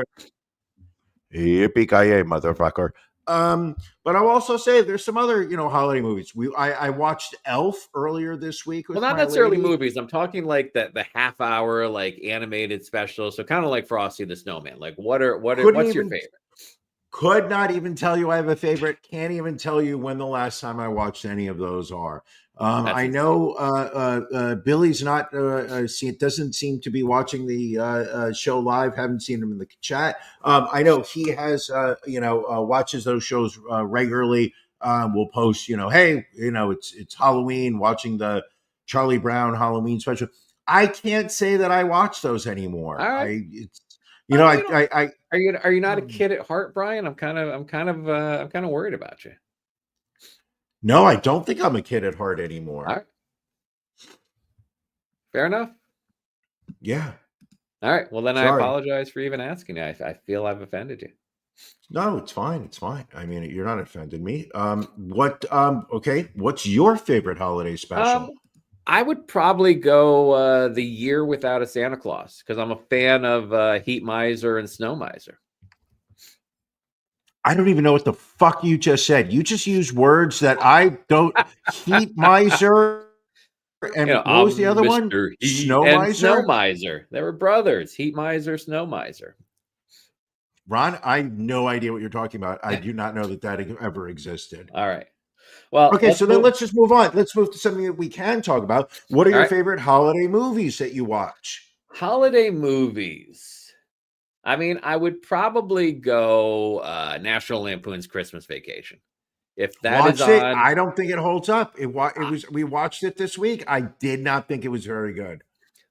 Yippee-ki-yay, motherfucker. But I'll also say there's some other, holiday movies. I watched Elf earlier this week. Well, not necessarily movies. I'm talking like the half hour, like animated special. So kind of like Frosty the Snowman. Like what's your favorite? Could not even tell you I have a favorite. Can't even tell you when the last time I watched any of those are. I know Billy's not doesn't seem to be watching the show live. Haven't seen him in the chat. I know he has watches those shows regularly. We'll post, hey, it's Halloween, watching the Charlie Brown Halloween special. I can't say that I watch those anymore. All right. You know, I are you not a kid at heart, Brian? I'm kind of worried about you. no, I don't think I'm a kid at heart anymore. All right. Fair enough. Yeah. All right. Well, then I Sorry. apologize for even asking you. I feel I've offended you. No, it's fine. It's fine. I mean, you're not offending me. Okay, what's your favorite holiday special? I would probably go The Year Without a Santa Claus because I'm a fan of Heat Miser and Snow Miser. I don't even know what the fuck you just said. You just used words that I don't. Heat Miser and what was the other one? Heat Snow and Miser? Snow Miser. They were brothers. Heat Miser, Snow Miser. Ron, I have no idea what you're talking about. I do not know that ever existed. All right. Well, okay, so then let's just move on. Let's move to something that we can talk about. What are your favorite holiday movies that you watch? Holiday movies. I mean, I would probably go National Lampoon's Christmas Vacation. If that is on, I don't think it holds up. It was we watched it this week. I did not think it was very good.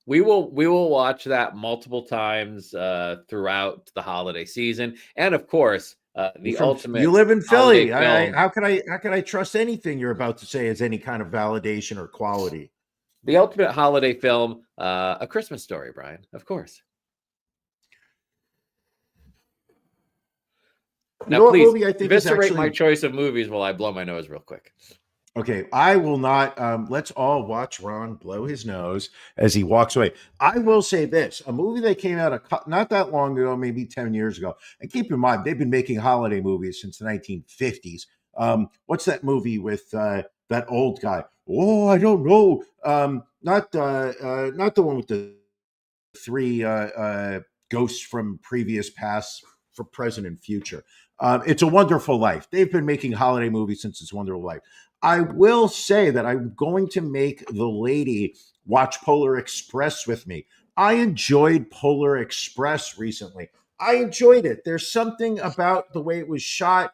We will watch that multiple times throughout the holiday season, and of course, the ultimate. You live in Philly. How can I trust anything you're about to say as any kind of validation or quality? The ultimate holiday film, A Christmas Story, Brian. Of course. Now, please movie I think eviscerate my choice of movies while I blow my nose real quick. Okay, I will not. Let's all watch Ron blow his nose as he walks away. I will say this: a movie that came out not that long ago, maybe 10 years ago. And keep in mind, they've been making holiday movies since the 1950s. What's that movie with that old guy? Oh, I don't know. Not the one with the three ghosts from previous past, for present and future. It's a Wonderful Life. They've been making holiday movies since It's a Wonderful Life. I will say that I'm going to make the lady watch Polar Express with me. I enjoyed Polar Express recently. I enjoyed it. There's something about the way it was shot.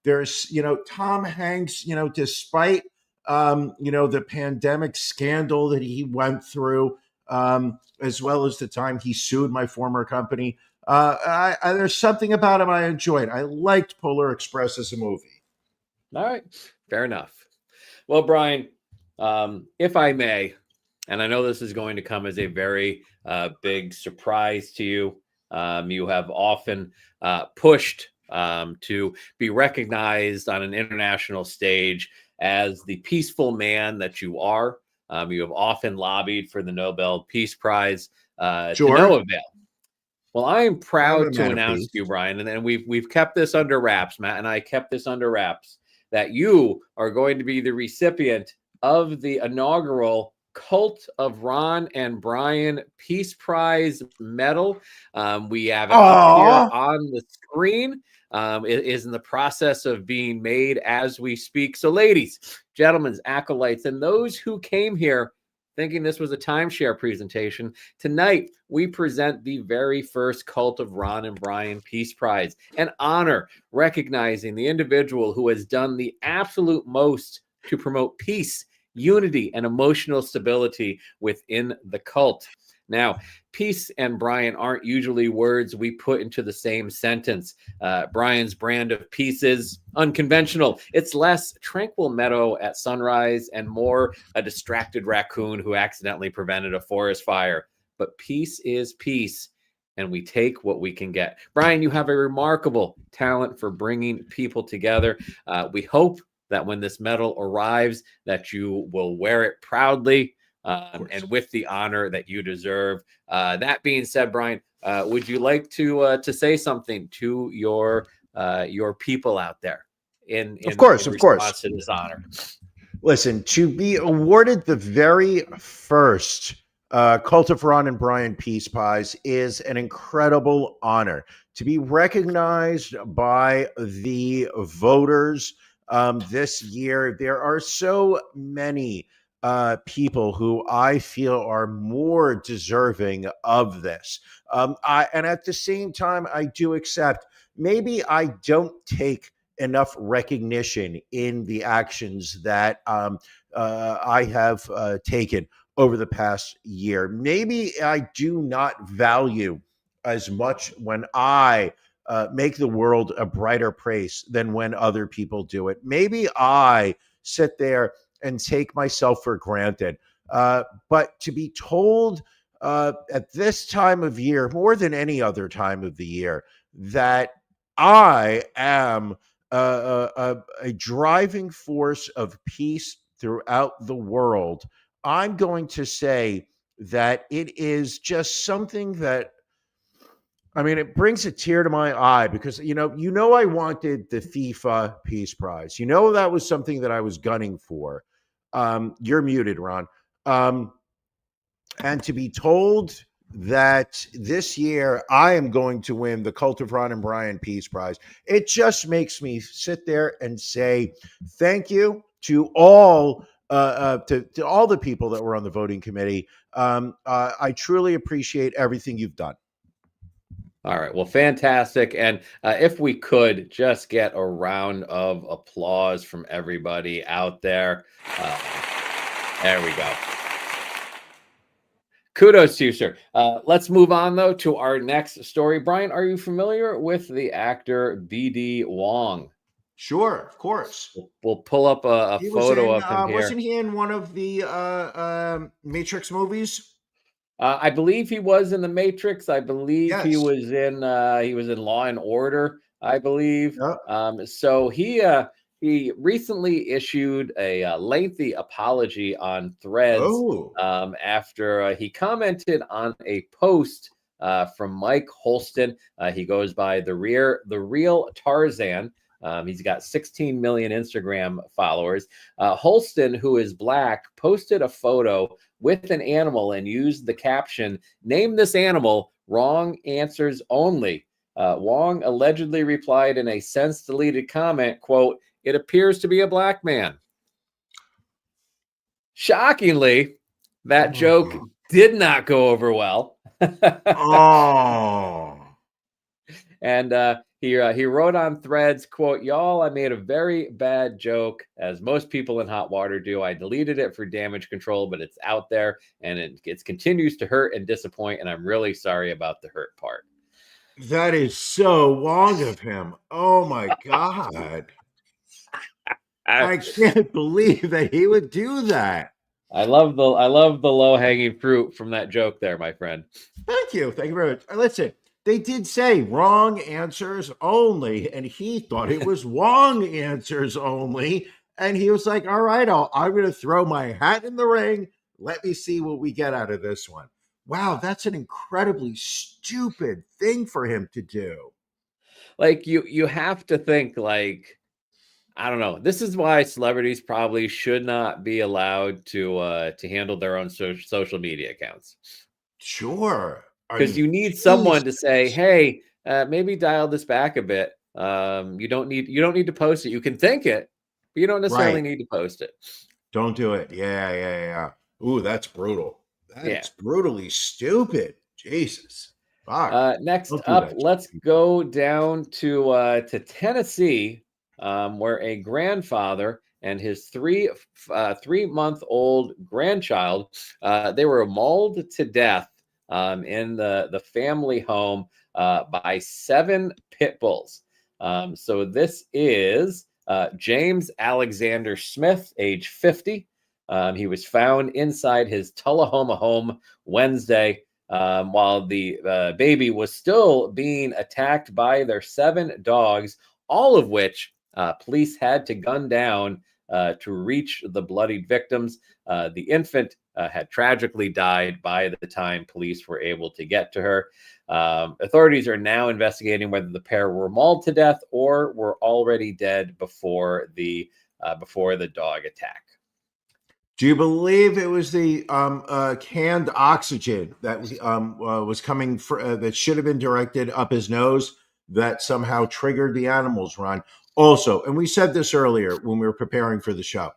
There's, Tom Hanks, despite, the pandemic scandal that he went through, as well as the time he sued my former company. There's something about him I enjoyed. I liked Polar Express as a movie. All right. Fair enough. Well, Brian, if I may, and I know this is going to come as a very big surprise to you, you have often pushed to be recognized on an international stage as the peaceful man that you are. You have often lobbied for the Nobel Peace Prize to no avail. Well, I am proud to announce to you, Brian, and we've kept this under wraps. Matt and I kept this under wraps, that you are going to be the recipient of the inaugural Cult of Ron and Brian Peace Prize medal. We have it up here on the screen. It is in the process of being made as we speak. So, ladies, gentlemen, acolytes, and those who came here thinking this was a timeshare presentation, tonight we present the very first Cult of Ron and Brian Peace Prize, an honor recognizing the individual who has done the absolute most to promote peace, unity, and emotional stability within the cult. Now, peace and Brian aren't usually words we put into the same sentence. Brian's brand of peace is unconventional. It's less tranquil meadow at sunrise and more a distracted raccoon who accidentally prevented a forest fire. But peace is peace, and we take what we can get. Brian, you have a remarkable talent for bringing people together. We hope that when this medal arrives, that you will wear it proudly. And with the honor that you deserve. That being said, Brian, would you like to say something to your people out there in response to this honor? Listen, to be awarded the very first Cult of Ron and Brian Peace Prize is an incredible honor. To be recognized by the voters this year, there are so many people who I feel are more deserving of this. And at the same time, I do accept maybe I don't take enough recognition in the actions that I have taken over the past year. Maybe I do not value as much when I make the world a brighter place than when other people do it. Maybe I sit there and take myself for granted. But to be told at this time of year, more than any other time of the year, that I am a driving force of peace throughout the world, I'm going to say that it is just something that, I mean, it brings a tear to my eye because I wanted the FIFA Peace Prize. That was something that I was gunning for. You're muted, Ron. And to be told that this year I am going to win the Cult of Ron and Brian Peace Prize, it just makes me sit there and say thank you to all to all the people that were on the voting committee. I truly appreciate everything you've done. All right. Well, fantastic. And if we could just get a round of applause from everybody out there. There we go. Kudos to you, sir. Let's move on, though, to our next story. Brian, are you familiar with the actor B.D. Wong? Sure, of course. We'll pull up a photo of him here. Wasn't he in one of the Matrix movies? I believe he was in the Matrix. I believe he was in Law and Order, I believe. Yep. So he recently issued a lengthy apology on Threads after he commented on a post from Mike Holston. He goes by the real Tarzan. He's got 16 million Instagram followers. Holston, who is black, posted a photo with an animal and used the caption, "Name this animal, wrong answers only." Wong allegedly replied in a since-deleted comment, quote, "It appears to be a black man." Shockingly, that joke did not go over well. And he wrote on Threads, quote, "Y'all, I made a very bad joke, as most people in hot water do. I deleted it for damage control, but it's out there, and it continues to hurt and disappoint, and I'm really sorry about the hurt part." That is so wrong of him. Oh, my God. I can't believe that he would do that. I love the low-hanging fruit from that joke there, my friend. Thank you. Thank you very much. Listen. They did say wrong answers only, and he thought it was wrong answers only. And he was like, all right, I'm going to throw my hat in the ring. Let me see what we get out of this one. Wow, that's an incredibly stupid thing for him to do. Like, you have to think, like, I don't know. This is why celebrities probably should not be allowed to handle their own social media accounts. Sure. Because you need someone to say, "Hey, maybe dial this back a bit. You don't need to post it. You can think it, but you don't necessarily need to post it. Don't do it." Yeah. Ooh, that's brutal. That's brutally stupid. Jesus. Next up, let's go down to Tennessee, where a grandfather and his 3-month-old grandchild, they were mauled to death in the family home by 7 pit bulls. So this is James Alexander Smith, age 50. He was found inside his Tullahoma home Wednesday while the baby was still being attacked by their 7 dogs, all of which police had to gun down to reach the bloodied victims. The infant had tragically died by the time police were able to get to her. Authorities are now investigating whether the pair were mauled to death or were already dead before the dog attack. Do you believe it was the canned oxygen that was coming that should have been directed up his nose that somehow triggered the animals, Ron? Also, and we said this earlier when we were preparing for the show,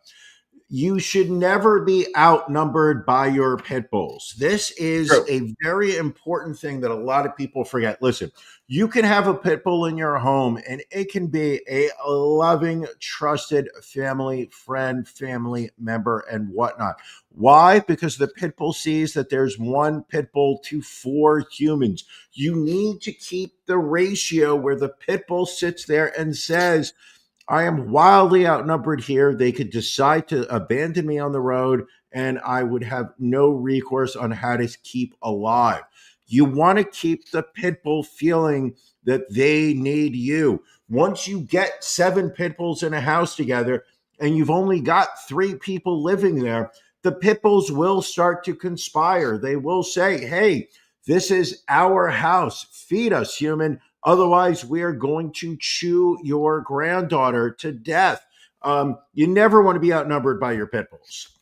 You should never be outnumbered by your pit bulls. This is True. a very important thing that a lot of people forget. Listen, you can have a pit bull in your home and it can be a loving, trusted family friend, family member, and whatnot. Why? Because the pit bull sees that there's one pit bull to 4 humans. You need to keep the ratio where the pit bull sits there and says, I am wildly outnumbered here. They could decide to abandon me on the road, and I would have no recourse on how to keep alive. You want to keep the pit bull feeling that they need you. Once you get 7 pit bulls in a house together and you've only got 3 people living there, the pit bulls will start to conspire. They will say, hey, this is our house. Feed us, human. Otherwise, we are going to chew your granddaughter to death. You never want to be outnumbered by your pit bulls.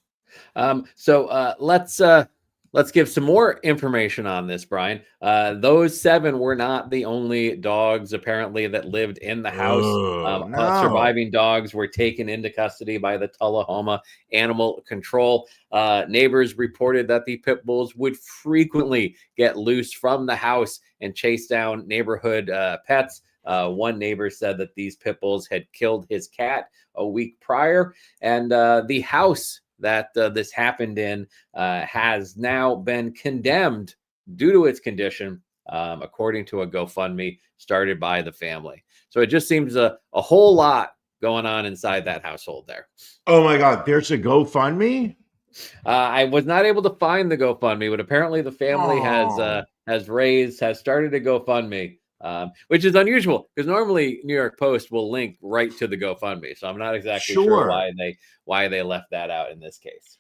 Let's give some more information on this, Brian. Those 7 were not the only dogs apparently that lived in the house. No. Surviving dogs were taken into custody by the Tullahoma Animal Control. Neighbors reported that the pit bulls would frequently get loose from the house and chase down neighborhood pets. One neighbor said that these pit bulls had killed his cat a week prior, and the house that this happened in has now been condemned due to its condition, according to a GoFundMe started by the family. So it just seems a whole lot going on inside that household there. Oh my God, there's a GoFundMe? I was not able to find the GoFundMe, but apparently the family has started a GoFundMe, which is unusual because normally New York Post will link right to the GoFundMe. So I'm not exactly sure why they left that out in this case.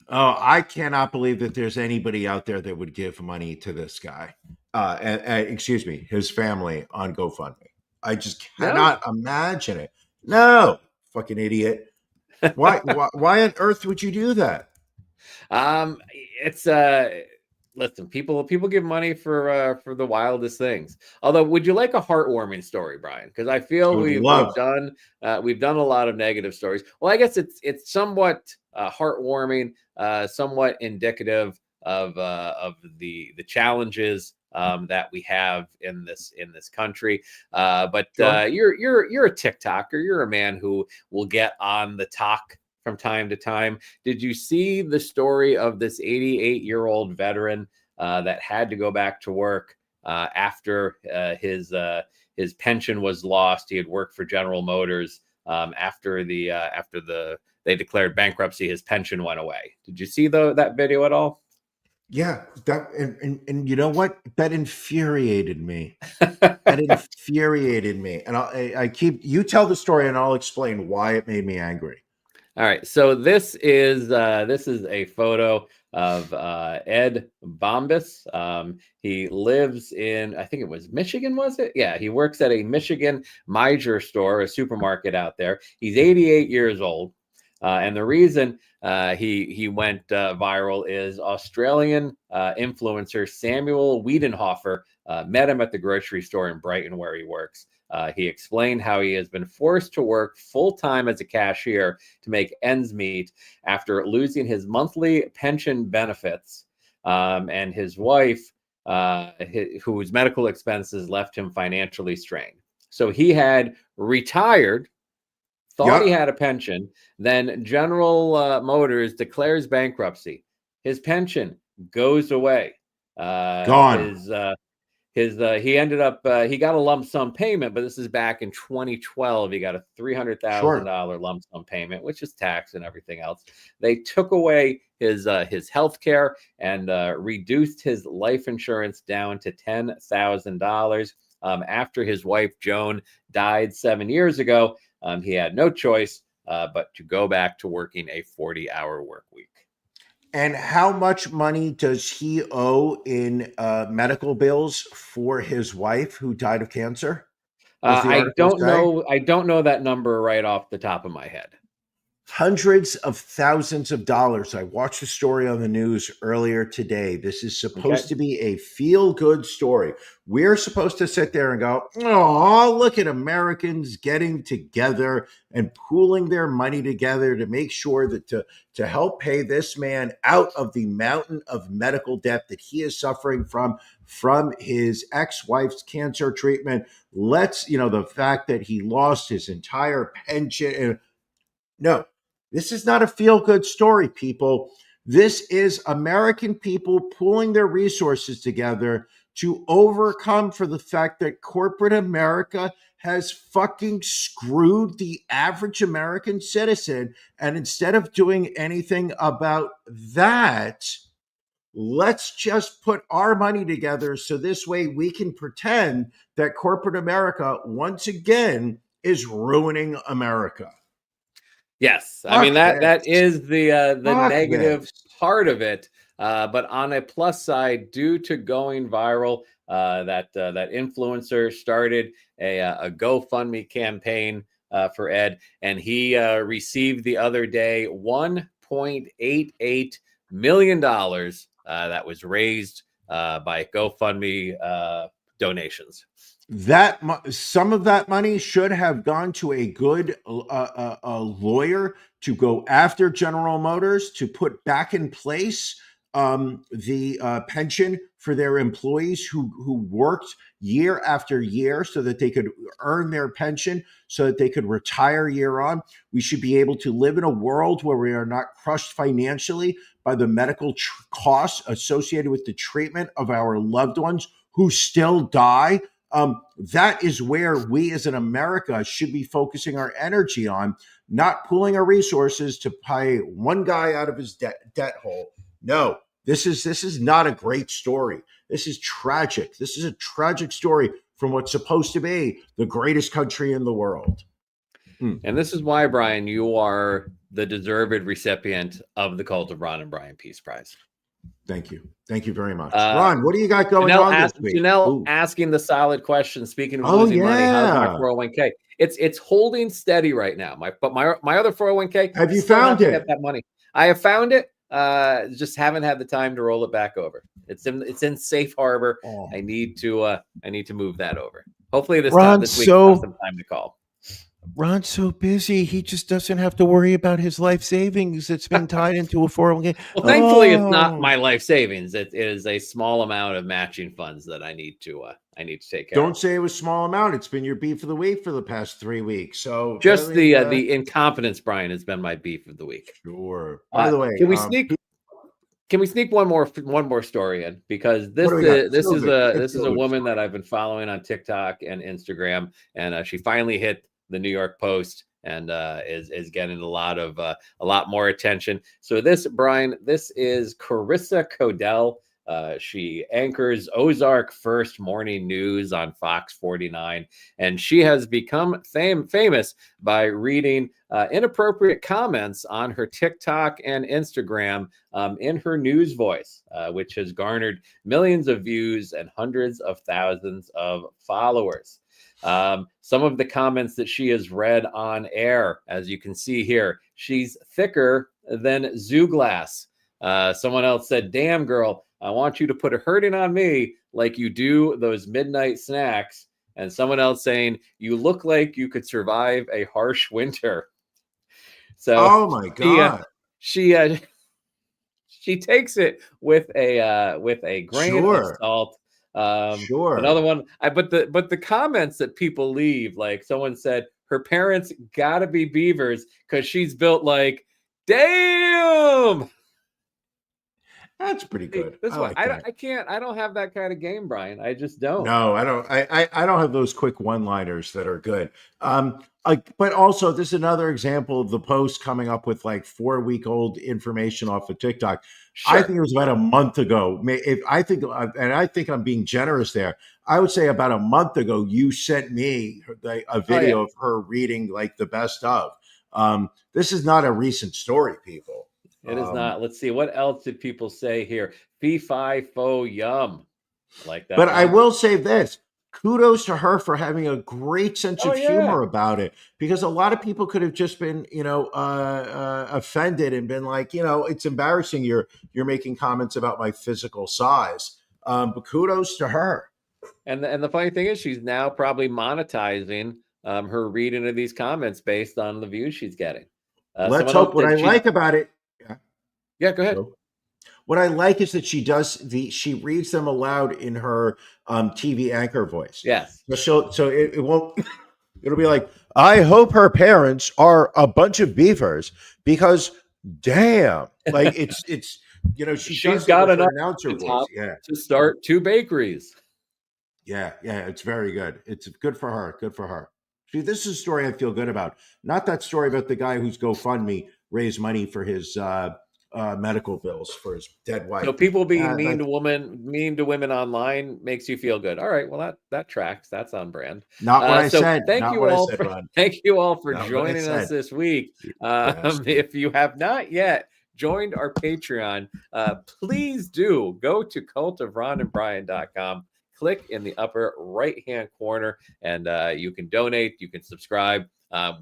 Oh, I cannot believe that there's anybody out there that would give money to this guy, and excuse me, his family on GoFundMe. I just cannot imagine it. No, fucking idiot. Why on earth would you do that? It's listen, people give money for the wildest things. Although, would you like a heartwarming story, Brian? Because I feel we've done a lot of negative stories. Well, I guess it's somewhat heartwarming, somewhat indicative of the challenges that we have in this country. But Sure. you're a TikToker. You're a man who will get on the talk from time to time. Did you see the story of this 88-year-old veteran that had to go back to work after his pension was lost? He had worked for General Motors. After they declared bankruptcy, his pension went away. Did you see that video at all? Yeah, that and you know what? That infuriated me. That infuriated me. And I keep you tell the story and I'll explain why it made me angry. All right, so this is a photo of Ed Bombas. He lives in, I think it was Michigan, was it? Yeah, he works at a Michigan Meijer store, a supermarket out there. He's 88 years old, and the reason he went viral is Australian influencer Samuel Wiedenhofer met him at the grocery store in Brighton where he works. He explained how he has been forced to work full-time as a cashier to make ends meet after losing his monthly pension benefits, and his wife, whose medical expenses left him financially strained. So he had retired, thought he had a pension, then General Motors declares bankruptcy. His pension goes away. Gone. He ended up he got a lump sum payment, but this is back in 2012. He got a $300,000 lump sum payment, which is tax and everything else. They took away his health care and reduced his life insurance down to $10,000. After his wife Joan died 7 years ago, he had no choice but to go back to working a 40-hour work week. And how much money does he owe in medical bills for his wife who died of cancer? I don't know that number right off the top of my head. Hundreds of thousands of dollars. I watched a story on the news earlier today. This is supposed to be a feel-good story. We're supposed to sit there and go, oh, look at Americans getting together and pooling their money together to make sure that to help pay this man out of the mountain of medical debt that he is suffering from his ex-wife's cancer treatment. Let's, the fact that he lost his entire pension. No, this is not a feel-good story, people. This is American people pooling their resources together to overcome for the fact that corporate America has fucking screwed the average American citizen. And instead of doing anything about that, let's just put our money together so this way we can pretend that corporate America once again is ruining America. Yes, I mean that is the negative part of it. But on a plus side, due to going viral, that influencer started a GoFundMe campaign for Ed, and he received the other day $1.88 million that was raised by GoFundMe donations. That some of that money should have gone to a good lawyer to go after General Motors to put back in place the pension for their employees who worked year after year so that they could earn their pension so that they could retire year on. We should be able to live in a world where we are not crushed financially by the medical costs associated with the treatment of our loved ones who still die. That is where we as an America should be focusing our energy on, not pooling our resources to pay one guy out of his debt hole. No, this is not a great story. This is tragic. This is a tragic story from what's supposed to be the greatest country in the world. And this is why, Brian, you are the deserved recipient of the Cult of Ron and Brian Peace Prize. Thank you. Thank you very much. Ron, what do you got going on this week? Janelle asking the solid question. Speaking of losing money, how's my 401k? It's holding steady right now. My other 401k. Have you found it? Get that money. I have found it. Just haven't had the time to roll it back over. It's in safe harbor. Oh. I need to move that over. Hopefully this week I'll have some time to call. Ron's so busy, he just doesn't have to worry about his life savings that's been tied into a 401k. Well, thankfully, it's not my life savings. It is a small amount of matching funds that I need to take care of. Don't say it was small amount. It's been your beef of the week for the past 3 weeks. So just the incompetence, Brian, has been my beef of the week. Sure. By the way, can we sneak one more story in? Because this is a woman that I've been following on TikTok and Instagram, and she finally hit the New York Post and is getting a lot more attention. So this, Brian, this is Carissa Codell. She anchors Ozark First Morning News on Fox 49, and she has become famous by reading inappropriate comments on her TikTok and Instagram in her news voice, which has garnered millions of views and hundreds of thousands of followers. Some of the comments that she has read on air, as you can see here, she's thicker than zoo glass. Someone else said, "Damn, girl, I want you to put a hurting on me like you do those midnight snacks." And someone else saying, "You look like you could survive a harsh winter." So, oh my God, she takes it with a grain of salt. Sure. Another one, but the comments that people leave, like someone said, her parents gotta be beavers because she's built like, damn. That's pretty good. I don't have that kind of game, Brian. I just don't. No, I don't. I don't have those quick one-liners that are good. But also, this is another example of the Post coming up with like 4-week-old information off of TikTok. Sure. I think it was about a month ago. I think I'm being generous there. I would say about a month ago, you sent me a video of her reading like the best of. This is not a recent story, people. It is not. Let's see. What else did people say here? Fee, fi, fo, yum. Like that. But I will say this. kudos to her for having a great sense of yeah. humor about it, because a lot of people could have just been, offended and been like, it's embarrassing you're making comments about my physical size. But kudos to her. And the funny thing is, she's now probably monetizing her reading of these comments based on the views she's getting. Let's hope. What I like about it. Yeah, go ahead. What I like is that she reads them aloud in her TV anchor voice. Yes. So it won't. It'll be like, I hope her parents are a bunch of beavers, because damn, like it's she's got enough announcer voice. Yeah. To start 2 bakeries. Yeah, it's very good. It's good for her. Good for her. See, this is a story I feel good about. Not that story about the guy whose GoFundMe raised money for his medical bills for his dead wife. So people being mean to women online makes you feel good. All right, well that tracks. That's on brand. Not what I said. Thank you all for joining us this week. If you have not yet joined our Patreon, please do go to cultofronandbrian.com. Click in the upper right-hand corner, and you can donate. You can subscribe.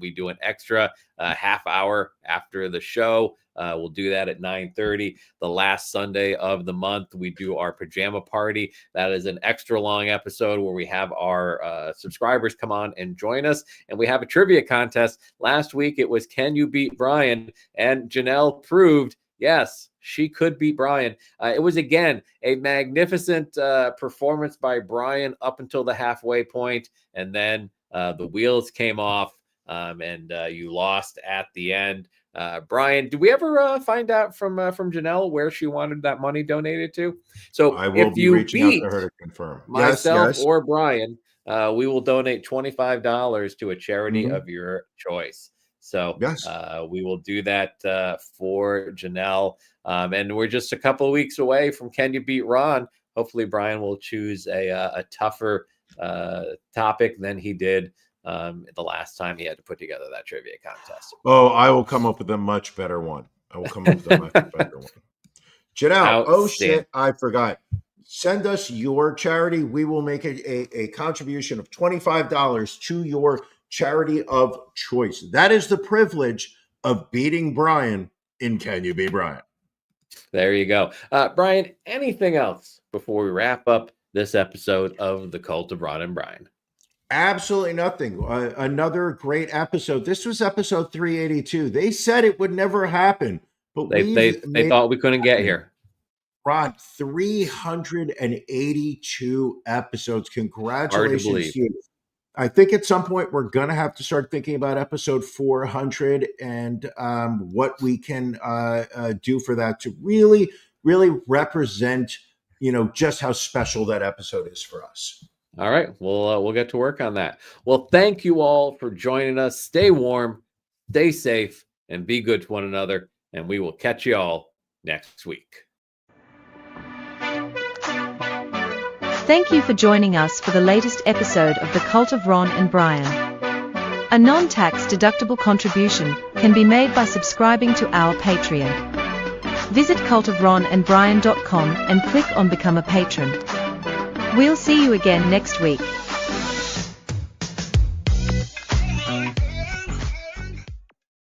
We do an extra half hour after the show. We'll do that at 9:30. The last Sunday of the month, we do our pajama party. That is an extra long episode where we have our subscribers come on and join us. And we have a trivia contest. Last week, it was Can You Beat Brian? And Janelle proved, yes, she could beat Brian. It was, again, a magnificent performance by Brian up until the halfway point. And then the wheels came off, and you lost at the end. Brian, did we ever find out from Janelle where she wanted that money donated to? So I will be reaching out to her to confirm. Myself or Brian, we will donate $25 to a charity of your choice. So we will do that for Janelle. And we're just a couple of weeks away from Can You Beat Ron? Hopefully Brian will choose a tougher topic than he did the last time he had to put together that trivia contest. Oh, I will come up with a much better one. Janelle, oh shit, I forgot. Send us your charity. We will make a contribution of $25 to your charity of choice. That is the privilege of beating Brian in Can You Beat Brian? There you go. Brian, anything else before we wrap up this episode of The Cult of Ron and Brian? Absolutely nothing. Another great episode. This was episode 382. They said it would never happen, but they thought we couldn't get here. Ron, 382 episodes. Congratulations to you. I think at some point we're going to have to start thinking about episode 400 and what we can do for that to really, really represent, just how special that episode is for us. All right, we'll get to work on that. Well, thank you all for joining us. Stay warm, stay safe, and be good to one another. And we will catch you all next week. Thank you for joining us for the latest episode of The Cult of Ron and Brian. A non-tax deductible contribution can be made by subscribing to our Patreon. Visit cultofronandbrian.com and click on Become a Patron. We'll see you again next week.